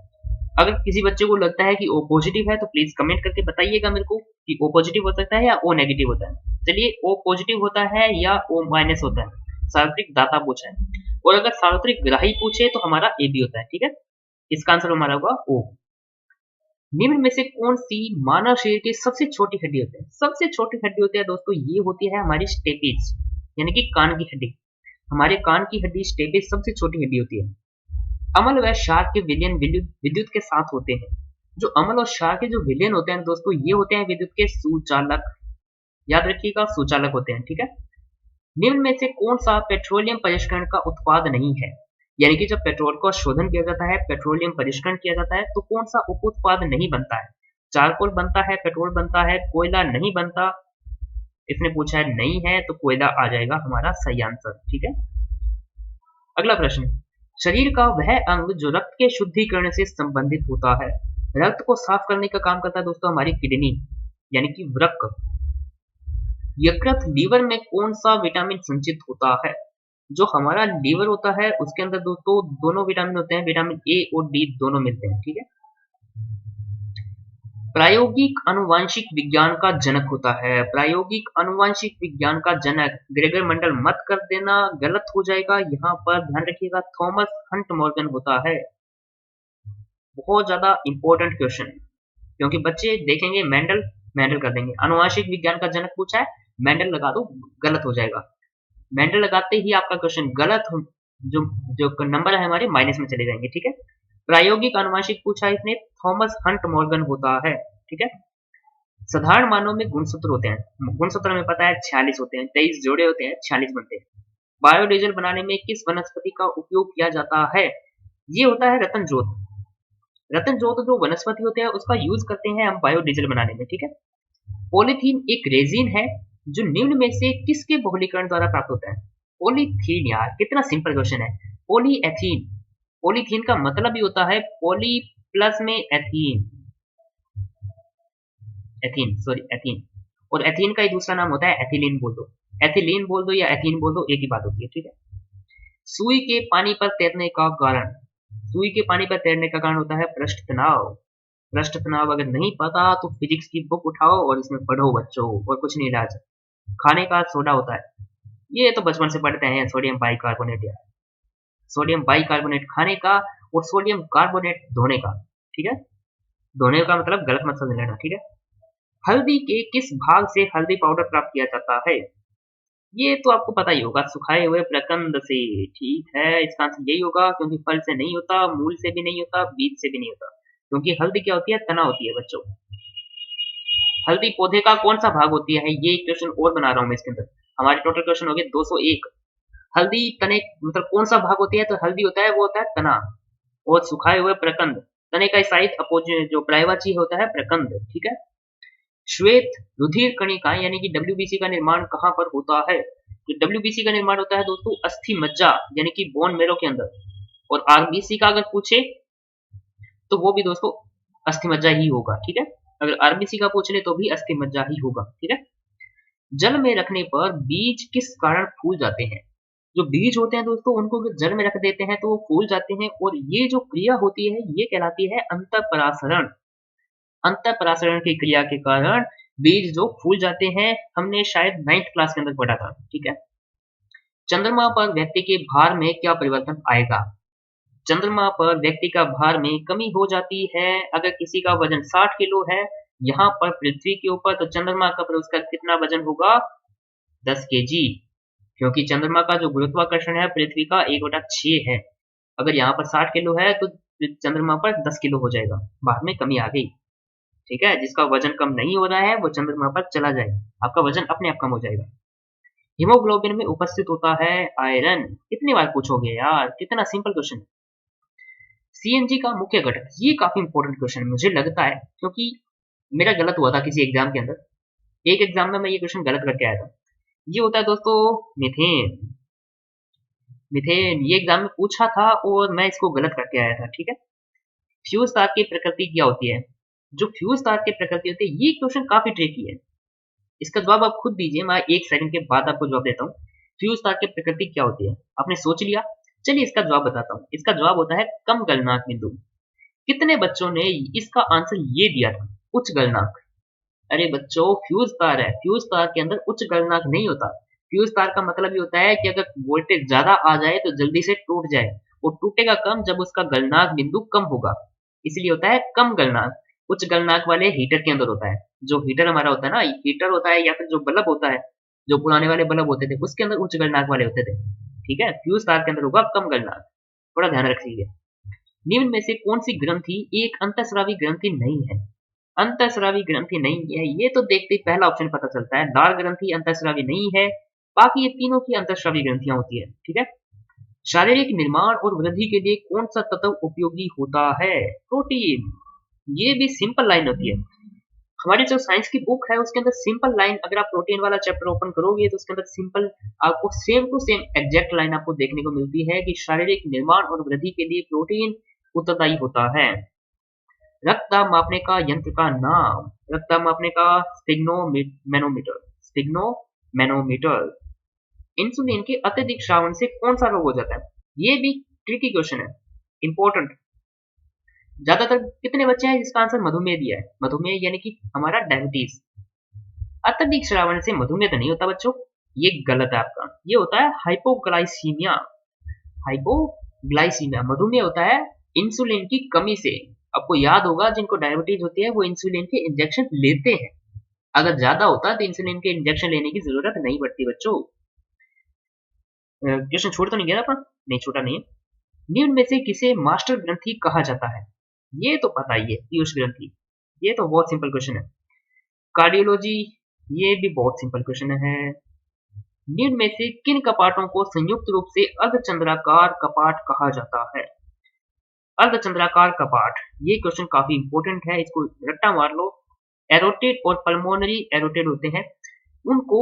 अगर किसी बच्चे को लगता है कि O पॉजिटिव है तो प्लीज कमेंट करके बताइएगा मेरे को कि O पॉजिटिव हो सकता है या O नेगेटिव होता है। चलिए, O पॉजिटिव होता है या O माइनस होता है? सार्वत्रिक दाता पूछा है। और अगर सार्वत्रिक ग्राही पूछे तो हमारा AB होता है, ठीक है। इसका आंसर हमारा होगा O। निम्न में से कौन सी मानव शरीर की सबसे छोटी हड्डी होती है? सबसे छोटी हड्डी होती है दोस्तों, ये होती है हमारी स्टेपिस, यानी कि कान की हड्डी। हमारे कान की हड्डी स्टेपिस सबसे छोटी हड्डी होती है। अमल व क्षार के विलयन विद्युत के साथ होते हैं। जो अमल और क्षार के जो विलयन होते हैं दोस्तों, ये होते हैं विद्युत के सुचालक। याद रखिएगा, सुचालक होते हैं, ठीक है। निम्न में से कौन सा पेट्रोलियम परिष्करण का उत्पाद नहीं है? यानी कि जब पेट्रोल का शोधन किया जाता है, पेट्रोलियम परिष्करण किया जाता है, तो कौन सा उप उत्पाद नहीं बनता है? चारकोल बनता है, पेट्रोल बनता है, कोयला नहीं बनता। इसने पूछा है नहीं है, तो कोयला आ जाएगा हमारा सही आंसर, ठीक है। अगला प्रश्न, शरीर का वह अंग जो रक्त के शुद्धिकरण से संबंधित होता है। रक्त को साफ करने का काम करता है दोस्तों हमारी किडनी, यानी कि वृक्क। यकृत लीवर में कौन सा विटामिन संचित होता है? जो हमारा लीवर होता है उसके अंदर दोस्तों दोनों विटामिन होते हैं, विटामिन ए और डी दोनों मिलते हैं, ठीक है। प्रायोगिक अनुवांशिक विज्ञान का जनक होता है। प्रायोगिक अनुवांशिक विज्ञान का जनक ग्रेगर मंडल मत कर देना, गलत हो जाएगा। यहाँ पर ध्यान रखिएगा, थॉमस हंट मॉर्गन होता है। बहुत ज्यादा इंपॉर्टेंट क्वेश्चन, क्योंकि बच्चे देखेंगे मेंडल, मेंडल कर देंगे। अनुवांशिक विज्ञान का जनक पूछा है, मेंडल लगा दो, गलत हो जाएगा। मेंडल लगाते ही आपका क्वेश्चन गलत हो, जो जो नंबर है हमारे माइनस में चले जाएंगे। ठीक है, प्रायोगिक आनुवंशिक पूछा इसने, थॉमस हंट मॉर्गन होता है। ठीक है, साधारण मानव में गुणसूत्र होते हैं, गुणसूत्र हमें पता है 46 होते हैं, 23 जोड़े होते हैं, 46 बनते हैं। बायोडीजल बनाने में किस वनस्पति का उपयोग किया जाता है? ये होता है रतन जोत। रतन जोत जो वनस्पति होते हैं उसका यूज करते हैं हम बायोडीजल बनाने में। ठीक है, पॉलीथीन एक रेजिन है जो निम्न में से किसके बहुलीकरण द्वारा प्राप्त होता है? पॉलीथीन, यार कितना सिंपल क्वेश्चन है। पॉलीएथीन, पॉलीथीन का मतलब ही होता है पॉली प्लस में एथीन, एथीन सॉरी एथीन, और एथीन का ही दूसरा नाम होता है एथिलीन बोल दो, एथिलीन बोल दो या एथीन बोल दो, एक ही बात होती है। ठीक है, सुई के पानी पर तैरने का कारण, सुई के पानी पर तैरने का कारण होता है पृष्ठ तनाव। पृष्ठ तनाव अगर नहीं पता तो फिजिक्स की बुक उठाओ और इसमें पढ़ो बच्चों, और कुछ नहीं इलाज। खाने का सोडा होता है, ये तो बचपन से पढ़ते हैं, सोडियम बाइकार्बोनेट, यार सोडियम बाइकार्बोनेट खाने का, और सोडियम कार्बोनेट धोने का। ठीक है, धोने का मतलब गलत मत समझ लेना। ठीक है, हल्दी के किस भाग से हल्दी पाउडर प्राप्त किया जाता है? ये तो आपको पता ही होगा, सुखाए हुए प्रकंद से। ठीक है, इसका आंसर यही होगा, क्योंकि फल से नहीं होता, मूल से भी नहीं होता, बीज से भी नहीं होता, क्योंकि हल्दी क्या होती है? तना होती है बच्चों। हल्दी पौधे का कौन सा भाग होती है? ये क्वेश्चन और बना रहा हूं मैं इसके अंदर। हमारे टोटल क्वेश्चन हो गए 201। हल्दी तने मतलब कौन सा भाग होती है? तो हल्दी होता है वो होता है तना, और सुखाए हुए प्रकंद, तने का साइड अपोजिट जो पर्यायवाची होता है प्रकंद। ठीक है, श्वेत रुधिर कणिका यानी कि डब्ल्यूबीसी का निर्माण कहां पर होता है? तो डब्ल्यूबीसी का निर्माण होता है दोस्तों अस्थि मज्जा यानी कि बोन मेरो के अंदर, और आरबीसी का अगर पूछे तो वो भी दोस्तों अस्थि मज्जा ही होगा। ठीक है, अगर आरबीसी का पूछ ले तो भी अस्थि मज्जा ही होगा। ठीक है, जल में रखने पर बीज किस कारण फूल जाते हैं? जो बीज होते हैं दोस्तों उनको अगर जल में रख देते हैं तो वो फूल जाते हैं, और ये जो क्रिया होती है ये कहलाती है अंतःपरासरण। अंतःपरासरण की क्रिया के कारण बीज जो फूल जाते हैं, हमने शायद 9th क्लास के अंदर पढ़ा था। ठीक है, चंद्रमा पर व्यक्ति के भार में क्या परिवर्तन आएगा? चंद्रमा पर व्यक्ति का भार में कमी हो जाती है। अगर किसी का वजन 60 किलो है यहाँ पर पृथ्वी के ऊपर, तो चंद्रमा का पर उसका कितना वजन होगा? 10 केजी, क्योंकि चंद्रमा का जो गुरुत्वाकर्षण है पृथ्वी का 1/6 है। अगर यहाँ पर 60 किलो है तो चंद्रमा पर 10 किलो हो जाएगा, भार में कमी आ गई। ठीक है, जिसका वजन कम नहीं हो रहा है वो चंद्रमा पर चला जाएगा, आपका वजन अपने आप कम हो जाएगा। हीमोग्लोबिन में उपस्थित होता है आयरन। कितनी बार पूछोगे यार, कितना सिंपल क्वेश्चन है। सीएनजी का मुख्य घटक, ये काफी इंपॉर्टेंट क्वेश्चन है मुझे लगता है, क्योंकि मेरा गलत हुआ था किसी एग्जाम के अंदर, एक एग्जाम में मैं ये क्वेश्चन गलत करके आया था। ये होता है दोस्तों मीथेन। मीथेन ये एग्जाम में पूछा था और मैं इसको गलत करके आया था। ठीक है, फ्यूज तार की प्रकृति क्या होती है? जो फ्यूज तार की प्रकृति होती है, ये क्वेश्चन काफी ट्रिकी है, इसका जवाब आप खुद दीजिए, मैं 1 सेकंड के बाद आपको जवाब देता हूँ। फ्यूज तार की प्रकृति क्या होती है? आपने सोच लिया, चलिए इसका जवाब बताता हूँ। इसका जवाब होता है कम गलनांक बिंदु। कितने बच्चों ने इसका आंसर ये दिया था? उच्च गलनांक। अरे बच्चों, फ्यूज तार है, फ्यूज तार के अंदर उच्च गलनांक नहीं होता। फ्यूज तार का मतलब ये होता है कि अगर वोल्टेज ज्यादा आ जाए तो जल्दी से टूट जाए, और टूटेगा कम जब उसका गलनांक बिंदु कम होगा, इसलिए होता है कम गलनांक। उच्च गलनांक वाले हीटर के अंदर होता है, जो हीटर हमारा होता है ना, हीटर होता है या फिर जो बल्ब होता है, जो पुराने वाले बल्ब होते थे उसके अंदर उच्च गलनांक वाले होते थे। ठीक है, फ्यूज तार के अंदर होगा कम गलनांक, थोड़ा ध्यान रखिए। निम्न में से कौन सी ग्रंथि एक अंतःस्रावी ग्रंथि नहीं है? अंतःस्रावी ग्रंथि नहीं है, ये तो देखते ही पहला ऑप्शन पता चलता है, लाल ग्रंथि अंतःस्रावी नहीं है, बाकी ये तीनों की अंतःस्रावी ग्रंथियां होती है। ठीक है, शारीरिक निर्माण और वृद्धि के लिए कौन सा तत्व उपयोगी होता है? प्रोटीन। ये भी सिंपल लाइन होती है, हमारी जो साइंस की बुक है उसके अंदर सिंपल लाइन, अगर आप प्रोटीन वाला चैप्टर ओपन करोगे तो उसके अंदर सिंपल आपको same to same exact line आपको देखने को मिलती है कि शारीरिक निर्माण और वृद्धि के लिए प्रोटीन उत्तरदायी होता है। रक्तदाब मापने का यंत्र का नाम? रक्तदाब मापने का स्फिग्नोमेनोमीटर, स्फिग्नोमेनोमीटर। इंसुलिन के अत्यधिक श्रावण से कौन सा रोग हो जाता है? ये भी ट्रिकी क्वेश्चन है, इंपॉर्टेंट। ज्यादातर कितने बच्चे हैं जिसका आंसर मधुमेह दिया है? मधुमेह यानी कि हमारा डायबिटीज। अत्यधिक श्रावण से मधुमेह तो नहीं होता बच्चों, ये गलत है आपका, ये होता है हाइपोग्लाइसीमिया। हाइपोग्लाइसीमिया मधुमेह होता है इंसुलिन की कमी से। आपको याद होगा जिनको डायबिटीज होती है वो इंसुलिन के इंजेक्शन लेते हैं, अगर ज्यादा होता तो इंसुलिन के इंजेक्शन लेने की जरूरत नहीं पड़ती बच्चों। क्वेश्चन छोड़ तो नहीं गया अपन? नहीं, छोटा नहीं है। निम्न में से किसे मास्टर ग्रंथि कहा जाता है? ये तो पता ही है, पीयूष ग्रंथि। ये तो बहुत सिंपल क्वेश्चन है। कार्डियोलॉजी, ये भी बहुत सिंपल क्वेश्चन है। निम्न में से किन कपाटों को संयुक्त रूप से अर्धचंद्राकार कपाट कहा जाता है? अर्धचंद्राकार कपाट, ये क्वेश्चन काफी इंपॉर्टेंट है, इसको रट्टा मार लो। एरोटेड और पल्मोनरी एरोटेड होते हैं, उनको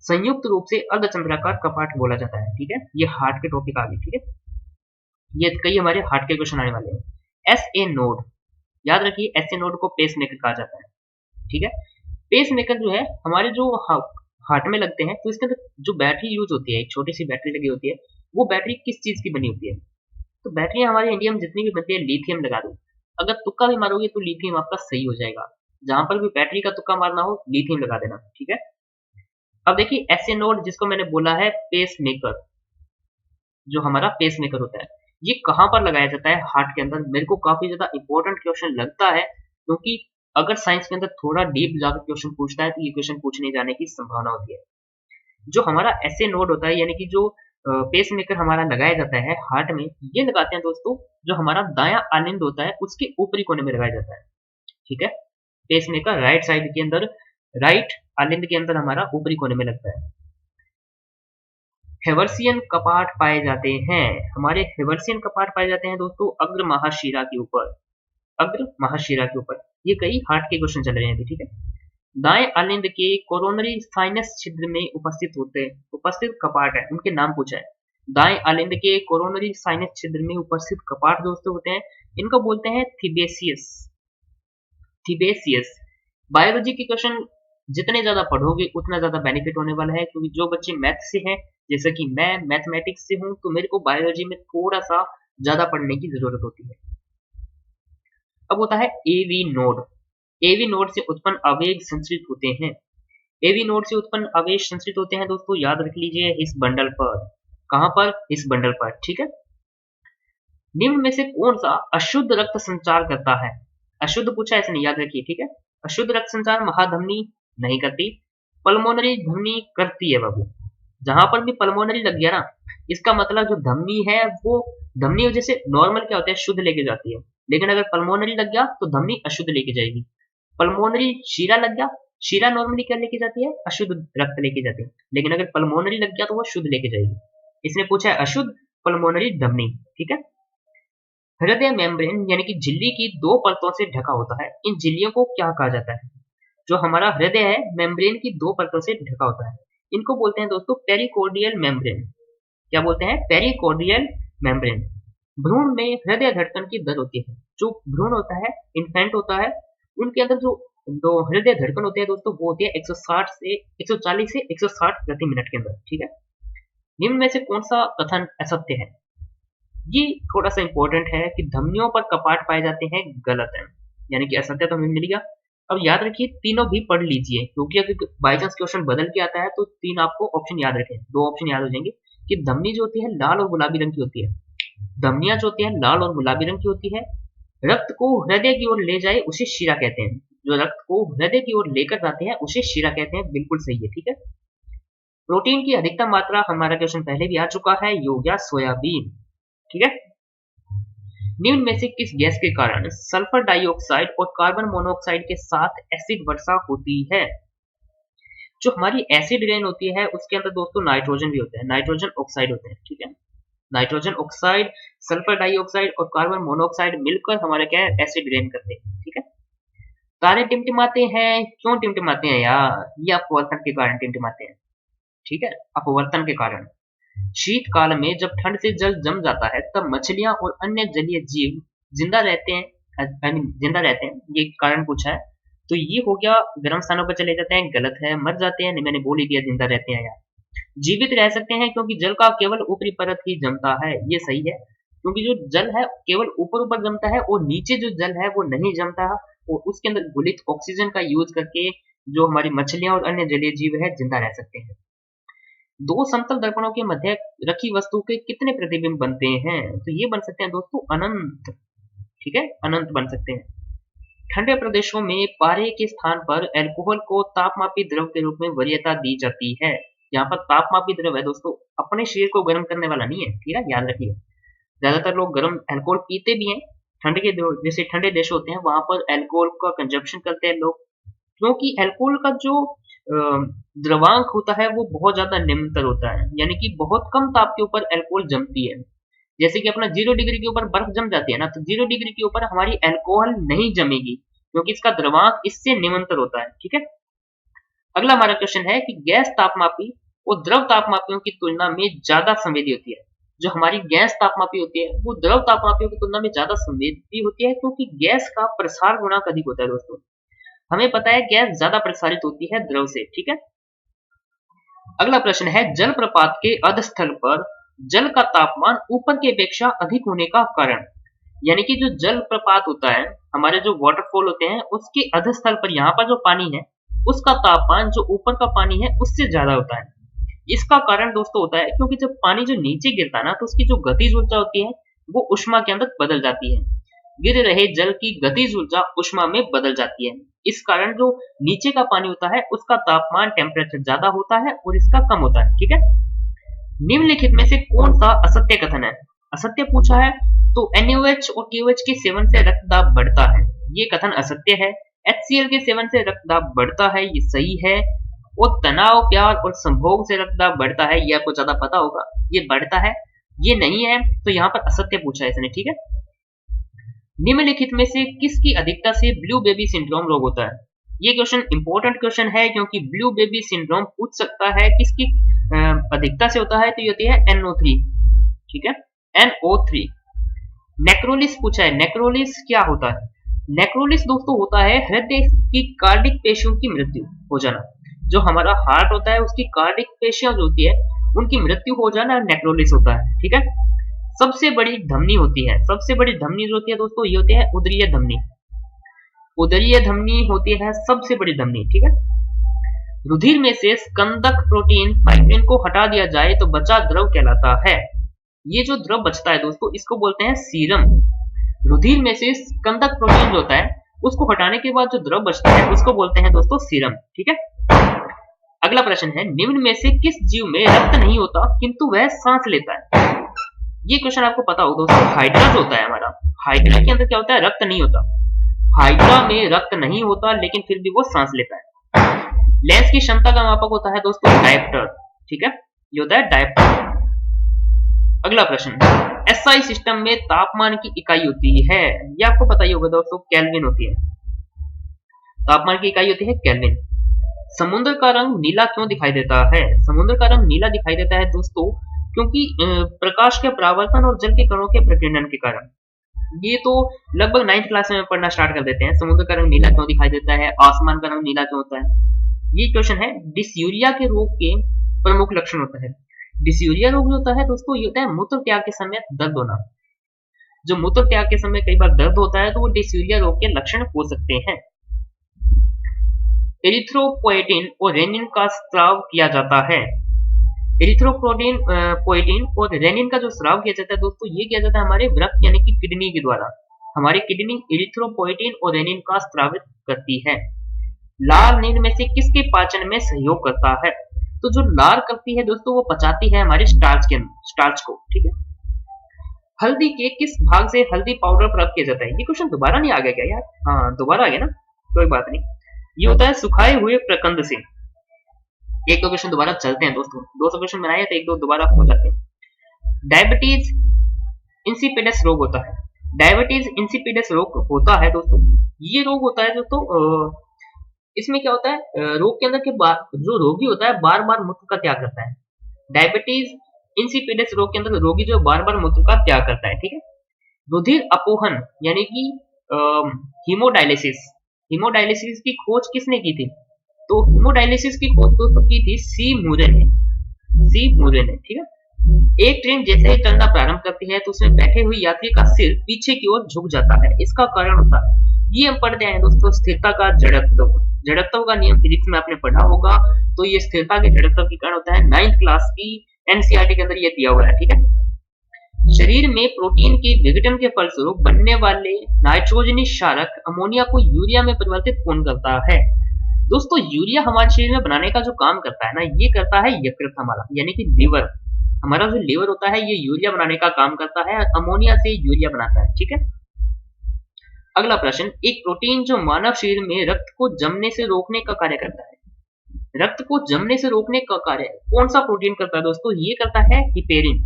संयुक्त रूप से अर्धचंद्राकार कपाट बोला जाता है। ठीक है, ये हार्ट के टॉपिक आ गए। ठीक है, ये कई हमारे हार्ट के क्वेश्चन आने वाले हैं। एस ए नोड, याद रखिए, एस ए नोड को पेस मेकर कहा जाता है। ठीक है, पेस मेकर जो है हमारे जो हार्ट में लगते हैं, तो इसके अंदर जो बैटरी यूज होती है, एक छोटी सी बैटरी लगी होती है, वो बैटरी किस चीज की बनी होती है? तो बैटरी हमारे इंडिया में जितनी भी बनती है, लिथियम लगा दो। अगर तुक्का भी मारोगे तो लिथियम आपका सही हो जाएगा। जहां पर भी बैटरी का तुक्का मारना हो, लिथियम लगा देना। ठीक है, अब देखिए एस ए नोड जिसको मैंने बोला है पेस मेकर, जो हमारा पेस मेकर होता है, ये कहां पर लगाया जाता है? हार्ट के अंदर। मेरे को काफी ज्यादा इंपॉर्टेंट क्वेश्चन लगता है, क्योंकि अगर साइंस के अंदर थोड़ा डीप जाकर क्वेश्चन पूछता है तो ये क्वेश्चन पूछने जाने की संभावना होती है। जो हमारा एस ए नोड होता है, यानी कि जो पेस मेकर हमारा लगाया जाता है हार्ट में, ये लगाते हैं दोस्तों जो हमारा दायां आलिंद होता है उसके ऊपरी कोने में लगाया जाता है। ठीक है, पेस मेकर राइट साइड के अंदर, राइट आलिंद के अंदर हमारा ऊपरी कोने में लगता है। हेवर्सियन कपाट पाए जाते हैं, हमारे हेवर्सियन कपाट पाए जाते हैं दोस्तों अग्र महाशिरा के ऊपर, अग्र महाशिरा के ऊपर। ये कई हार्ट के क्वेश्चन चल रहे हैं अभी। ठीक है, दाएं आलिंद के कोरोनरी साइनस छिद्र में उपस्थित कपाट है, उनके नाम पूछा है। दाएं आलिंद के कोरोनरी साइनस छिद्र में उपस्थित कपाट दोस्तों होते हैं, इनको बोलते हैं थिबेसियस। थिबेसियस। बायोलॉजी के क्वेश्चन जितने ज्यादा पढ़ोगे उतना ज्यादा बेनिफिट होने वाला है, क्योंकि जो बच्चे मैथ से हैं, जैसे कि मैं मैथमेटिक्स से हूं, तो मेरे को बायोलॉजी में थोड़ा सा ज्यादा पढ़ने की जरूरत होती है। अब होता है एवी नोड। एवी नोड से उत्पन्न आवेग संचरित होते हैं। एवी नोड से उत्पन्न आवेश संचरित होते हैं दोस्तों, याद रख लीजिए इस बंडल पर। कहां पर? इस बंडल पर। ठीक है, निम्न में से कौन सा अशुद्ध रक्त संचार करता है? अशुद्ध पूछा है, इसने, याद रखिए। ठीक है, अशुद्ध रक्त संचार महाधमनी नहीं करती, पल्मोनरी धमनी करती है बाबू। जहां पर भी पल्मोनरी लग गया ना, इसका मतलब जो धमनी है वो, धमनी जैसे नॉर्मल क्या होता है, शुद्ध लेके जाती है, लेकिन अगर पल्मोनरी लग गया तो धमनी अशुद्ध लेके जाएगी। पल्मोनरी शीरा लग गया, शीरा नॉर्मली क्या लेके जाती है? अशुद्ध रक्त लेके जाती है, लेकिन अगर पल्मोनरी लग गया तो वो शुद्ध लेके जाएगी। इसने पूछा है अशुद्ध पल्मोनरी धमनी। ठीक है, हृदय मेम्ब्रेन यानी कि झिल्ली की दो परतों से ढका होता है, इन झिल्लियों को क्या कहा जाता है? जो हमारा हृदय है, मेम्ब्रेन की दो परतों से ढका होता है, इनको बोलते हैं दोस्तों पेरिकोर्डियल मेम्ब्रेन। क्या बोलते हैं? पेरिकोर्डियल मेम्ब्रेन। भ्रूण में हृदय धड़कन की दर होती है, जो भ्रूण होता है, इन्फेंट होता है, उनके अंदर जो हृदय धड़कन होती है दोस्तों, वो होती है 140 से 160 प्रति मिनट के अंदर। ठीक है, निम्न में से कौन सा कथन असत्य है? ये थोड़ा सा इंपॉर्टेंट है कि धमनियों पर कपाट पाए जाते हैं, गलत है, यानी कि असत्य तो हमें मिल गया। अब याद रखिए, तीनों भी पढ़ लीजिए, क्योंकि अगर बाई चांस क्वेश्चन बदल के आता है तो तीन आपको ऑप्शन याद रखें, दो ऑप्शन याद हो जाएंगे कि धमनी जो होती है लाल और गुलाबी रंग की होती है, धमनियां जो होती है लाल और गुलाबी रंग की होती है, रक्त को हृदय की ओर ले जाए उसे शिरा कहते हैं, जो रक्त को हृदय की ओर लेकर जाते हैं उसे शिरा कहते हैं। बिल्कुल सही है। ठीक है, प्रोटीन की अधिकतम मात्रा, हमारा क्वेश्चन पहले भी आ चुका है, ये हो गया सोयाबीन। ठीक है, निम्न में से किस गैस के कारण सल्फर डाइऑक्साइड और कार्बन मोनोऑक्साइड के साथ एसिड वर्षा होती है? जो हमारी एसिड रेन होती है उसके अंदर दोस्तों नाइट्रोजन भी होता है, नाइट्रोजन ऑक्साइड होते हैं। ठीक है, नाइट्रोजन ऑक्साइड, सल्फर डाइऑक्साइड और कार्बन मोनोऑक्साइड मिलकर हमारे क्या है, एसिड रेन करते हैं। ठीक है, तारे टिमटिमाते हैं, क्यों टिमटिमाते हैं यार? ये अपवर्तन के कारण टिमटिमाते हैं। ठीक है, अपवर्तन के कारण। शीतकाल में जब ठंड से जल जम जाता है तब मछलियां और अन्य जलीय जीव जिंदा रहते हैं, जिंदा रहते हैं, ये कारण पूछा है। तो ये हो गया, गर्म स्थानों पर चले जाते हैं, गलत है, मर जाते हैं, मैंने बोल ही दिया, जिंदा रहते हैं यार। जीवित रह सकते हैं क्योंकि जल का केवल ऊपरी परत ही जमता है, ये सही है, क्योंकि जो जल है केवल ऊपर ऊपर जमता है और नीचे जो जल है वो नहीं जमता, और उसके अंदर गुलित ऑक्सीजन का यूज करके जो हमारी मछलियां और अन्य जलीय जीव है जिंदा रह सकते हैं। दो समतल दर्पणों के मध्य रखी वस्तु के कितने प्रतिबिंब बनते हैं? तो ये बन सकते हैं दोस्तों अनंत। ठीक है, अनंत बन सकते हैं। ठंडे प्रदेशों में पारे के स्थान पर अल्कोहल को तापमापी द्रव के रूप में वरीयता दी जाती है। यहाँ पर तापमापी द्रव है दोस्तों, अपने शरीर को गर्म करने वाला नहीं है, ठीक है, याद रखिए। ज्यादातर लोग गर्म अल्कोहल पीते भी हैं, ठंड के जैसे ठंडे देश होते हैं वहां पर अल्कोहल का कंजप्शन करते हैं लोग, क्योंकि अल्कोहल का जो द्रवांक होता है वो बहुत ज्यादा निम्नतर होता है, यानी कि बहुत कम ताप के ऊपर अल्कोहल जमती है। जैसे कि अपना 0 डिग्री के ऊपर बर्फ जम जाती है ना, तो 0 डिग्री के ऊपर हमारी अल्कोहल नहीं जमेगी, क्योंकि इसका द्रवांक इससे निम्नतर होता है, ठीक है। अगला हमारा क्वेश्चन है कि गैस तापमापी वो द्रव तापमापियों की तुलना में ज्यादा संवेदी होती है। जो हमारी गैस तापमापी होती है वो द्रव तापमापियों की तुलना में ज्यादा संवेदी होती है, क्योंकि गैस का प्रसार गुणांक अधिक होता है दोस्तों। हमें पता है गैस ज्यादा प्रसारित होती है द्रव से, ठीक है। अगला प्रश्न है जलप्रपात के अधस्थल पर जल का तापमान ऊपर की अपेक्षा अधिक होने का कारण। यानी कि जो जलप्रपात होता है, हमारे जो वाटरफॉल होते हैं, उसके अधस्थल पर यहाँ पर जो पानी है उसका तापमान जो ऊपर का पानी है उससे ज्यादा होता है। इसका कारण दोस्तों होता है क्योंकि जब पानी जो नीचे गिरता है ना, तो उसकी जो गतिज ऊर्जा होती है वो ऊष्मा के अंदर बदल जाती है। गिर रहे जल की गतिज ऊर्जा ऊष्मा में बदल जाती है। इस कारण जो नीचे का पानी होता है उसका तापमान टेम्परेचर ज्यादा होता है और इसका कम होता है, ठीक है। निम्नलिखित में से कौन सा असत्य कथन है? असत्य पूछा है तो NaOH और KOH के सेवन से रक्तदाब बढ़ता है, ये कथन असत्य है। HCl के सेवन से रक्तदाब बढ़ता है, ये सही है। और तनाव, प्यार और संभोग से रक्तदाब बढ़ता है, ये आपको ज्यादा पता होगा, ये बढ़ता है, ये नहीं है, तो यहाँ पर असत्य पूछा है इसने, ठीक है। निम्नलिखित में से किसकी अधिकता से ब्लू बेबी सिंड्रोम रोग होता है? ये क्वेश्चन इंपॉर्टेंट क्वेश्चन है, क्योंकि ब्लू बेबी सिंड्रोम पूछ सकता है किसकी अधिकता से होता है, तो ये होती है NO3, ठीक है, NO3। नेक्रोलिस पूछा है, नेक्रोलिस क्या होता है? नेक्रोलिस दोस्तों होता है हृदय की कार्डिक पेशियों की मृत्यु हो जाना। जो हमारा हार्ट होता है उसकी कार्डिक पेशियां जो होती है उनकी मृत्यु हो जाना नेक्रोलिस होता है, ठीक है। सबसे बड़ी धमनी होती है, सबसे बड़ी धमनी जो होती है दोस्तों ये होती है उदरीय धमनी। उदरीय धमनी होती है सबसे बड़ी धमनी, ठीक है। रुधिर में से स्कंदक प्रोटीन फाइब्रिन को हटा दिया जाए तो बचा द्रव कहलाता है। ये जो द्रव बचता है दोस्तों इसको बोलते हैं सीरम। रुधिर में से स्कंदक प्रोटीन जो होता है उसको हटाने के बाद जो द्रव बचता है उसको बोलते हैं दोस्तों सीरम, ठीक है। अगला प्रश्न है निम्न में से किस जीव में रक्त नहीं होता किंतु वह सांस लेता है? ये क्वेश्चन आपको पता हो दोस्तों, हाइड्रा जो होता है हमारा, हाइड्रा के अंदर क्या होता है, रक्त नहीं होता। हाइड्रा में रक्त नहीं होता लेकिन फिर भी वो सांस लेता है। लेंस की क्षमता का मापक होता है दोस्तों डायप्टर, ठीक है, ये होता है डायप्टर। अगला प्रश्न, SI सिस्टम में तापमान की इकाई होती है, ये आपको पता ही होगा दोस्तों, केल्विन होती है। तापमान की इकाई होती है केल्विन। समुद्र का रंग नीला क्यों दिखाई देता है? समुद्र का रंग नीला दिखाई देता है दोस्तों क्योंकि प्रकाश के परावर्तन और जल के कणों के प्रकीर्णन के कारण। ये तो लगभग 9th क्लास में पढ़ना स्टार्ट कर देते हैं, समुद्र का रंग नीला क्यों दिखाई देता है, आसमान का रंग नीला क्यों होता है। ये क्वेश्चन है। डिस्यूरिया के रोग के प्रमुख लक्षण होता है। डिस्यूरिया रोग जो होता है दोस्तों ये होता है मूत्र त्याग के समय दर्द होना। जो मूत्र त्याग के समय कई बार दर्द होता है तो वो डिस्यूरिया रोग के लक्षण हो सकते हैं। एरिथ्रोपोएटिन और रेनिन का स्राव किया जाता है। एरिथ्रोपोएटिन पोएटिन और रेनिन का जो स्राव किया जाता है दोस्तों ये किया जाता है हमारे वृक्क यानी कि किडनी के द्वारा। हमारी किडनी एरिथ्रोपोएटिन और रेनिन का स्रावित करती है। लार नींद में से किसके पाचन में सहयोग करता है? तो जो लार करती है दोस्तों वो पचाती है हमारे स्टार्च को, ठीक है। हल्दी के किस भाग से हल्दी पाउडर प्राप्त किया जाता है? ये क्वेश्चन दोबारा नहीं आ गया क्या यार? हाँ दोबारा आ गया ना, कोई बात नहीं। ये होता है सुखाए हुए प्रकंद से। एक दो क्वेश्चन दोबारा चलते हैं दोस्तों, 200 क्वेश्चन बनाए तो एक दो दोबारा हो जाते हैं। डायबिटीज इंसिपिडस रोग होता है। डायबिटीज इंसिपिडस रोग होता है दोस्तों, ये रोग होता है दोस्तों, इसमें क्या होता है रोग के अंदर के जो रोगी होता है बार बार मूत्र का त्याग करता है। डायबिटीज इंसिपिडस रोग के अंदर रोगी जो बार बार मूत्र का त्याग करता है, ठीक है। रुधिर अपोहन यानी कि हीमोडायलिसिस, हीमोडायलिसिस की खोज किसने की थी? तो हीमोडायलिसिस की खोज दोस्तों की थी सी मूरे ने, सी मूरे ने, ठीक है। एक ट्रेन जैसे ही चलना प्रारंभ करती है तो उसमें बैठे हुए यात्री का सिर पीछे की ओर झुक जाता है, इसका कारण होता है, ये हम पढ़ते हैं दोस्तों स्थिरता का जड़त्व। जड़त्व का नियम फिजिक्स में आपने पढ़ा होगा, तो ये स्थिरता के जड़त्व के कारण होता है। 9th क्लास की एनसीईआरटी के अंदर ये दिया हुआ है, ठीक है। शरीर में प्रोटीन के विघटन के फलस्वरूप बनने वाले नाइट्रोजनी क्षारक अमोनिया को यूरिया में परिवर्तित कौन करता है? दोस्तों यूरिया हमारे शरीर में बनाने का जो काम करता है ना, ये करता है यकृत हमारा, यानी कि लीवर। हमारा जो लीवर होता है ये यूरिया बनाने का काम करता है, अमोनिया से यूरिया बनाता है, ठीक है। अगला प्रश्न, एक प्रोटीन जो मानव शरीर में रक्त को जमने से रोकने का कार्य करता है। रक्त को जमने से रोकने का कार्य कौन सा प्रोटीन करता है दोस्तों? ये करता है हिपेरिन।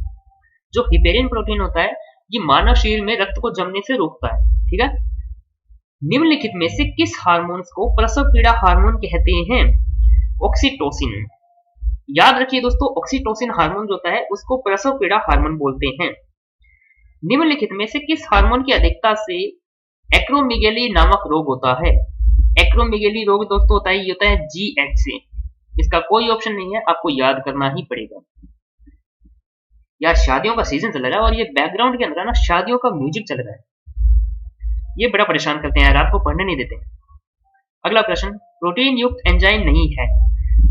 जो हिपेरिन प्रोटीन होता है ये मानव शरीर में रक्त को जमने से रोकता है, ठीक है। निम्नलिखित में से किस हार्मोन्स को प्रसव पीड़ा हार्मोन कहते हैं? ऑक्सीटोसिन। याद रखिए दोस्तों, ऑक्सीटोसिन हार्मोन जो होता है उसको प्रसव पीड़ा हार्मोन बोलते हैं। निम्नलिखित में से किस हार्मोन की अधिकता से एक्रोमेगेली नामक रोग होता है? एक्रोमेगेली रोग दोस्तों होता है, ये होता है GH से। इसका कोई ऑप्शन नहीं है, आपको याद करना ही पड़ेगा। यार शादियों का सीजन चल रहा है और ये बैकग्राउंड के अंदर ना शादियों का म्यूजिक चल रहा है, ये बड़ा परेशान करते हैं, रात को पढ़ने नहीं देते। अगला प्रश्न, प्रोटीन युक्त एंजाइम नहीं है।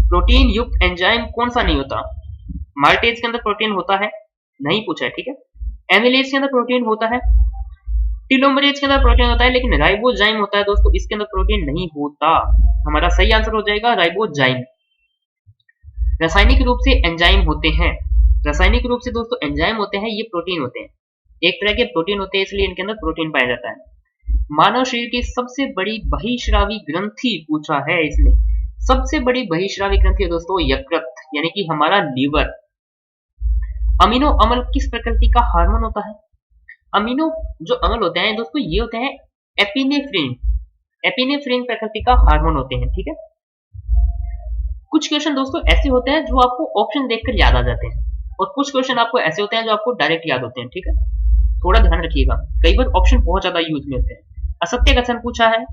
प्रोटीन युक्त एंजाइम कौन सा नहीं होता? माल्टेज के अंदर प्रोटीन होता है, नहीं पूछा है, ठीक है। एमिलेज के अंदर प्रोटीन होता है, टेलोमरेज के अंदर प्रोटीन होता है, लेकिन राइबोजाइम होता है दोस्तों, इसके अंदर प्रोटीन नहीं होता। हमारा सही आंसर हो जाएगा राइबोजाइम। रासायनिक रूप से एंजाइम होते हैं, रासायनिक रूप से दोस्तों एंजाइम होते हैं, ये प्रोटीन होते हैं, एक तरह के प्रोटीन होते हैं, इसलिए इनके अंदर प्रोटीन पाया जाता है। मानव शरीर की सबसे बड़ी बहिश्रावी ग्रंथि पूछा है इसमें। सबसे बड़ी बहिश्रावी ग्रंथि है दोस्तों यकृत, यानी कि हमारा लीवर। अमीनो अम्ल किस प्रकृति का हार्मोन होता है? अमीनो जो अम्ल होते हैं दोस्तों ये होते हैं एपिनेफ्रिन। एपिनेफ्रिन प्रकृति का हार्मोन होते हैं, ठीक है। कुछ क्वेश्चन दोस्तों ऐसे होते हैं जो आपको ऑप्शन देखकर याद आ जाते हैं, और कुछ क्वेश्चन आपको ऐसे होते हैं जो आपको डायरेक्ट याद होते हैं, ठीक है। थोड़ा ध्यान रखिएगा, कई बार ऑप्शन बहुत ज्यादा यूज में होते हैं। असत्य कथन पूछा है,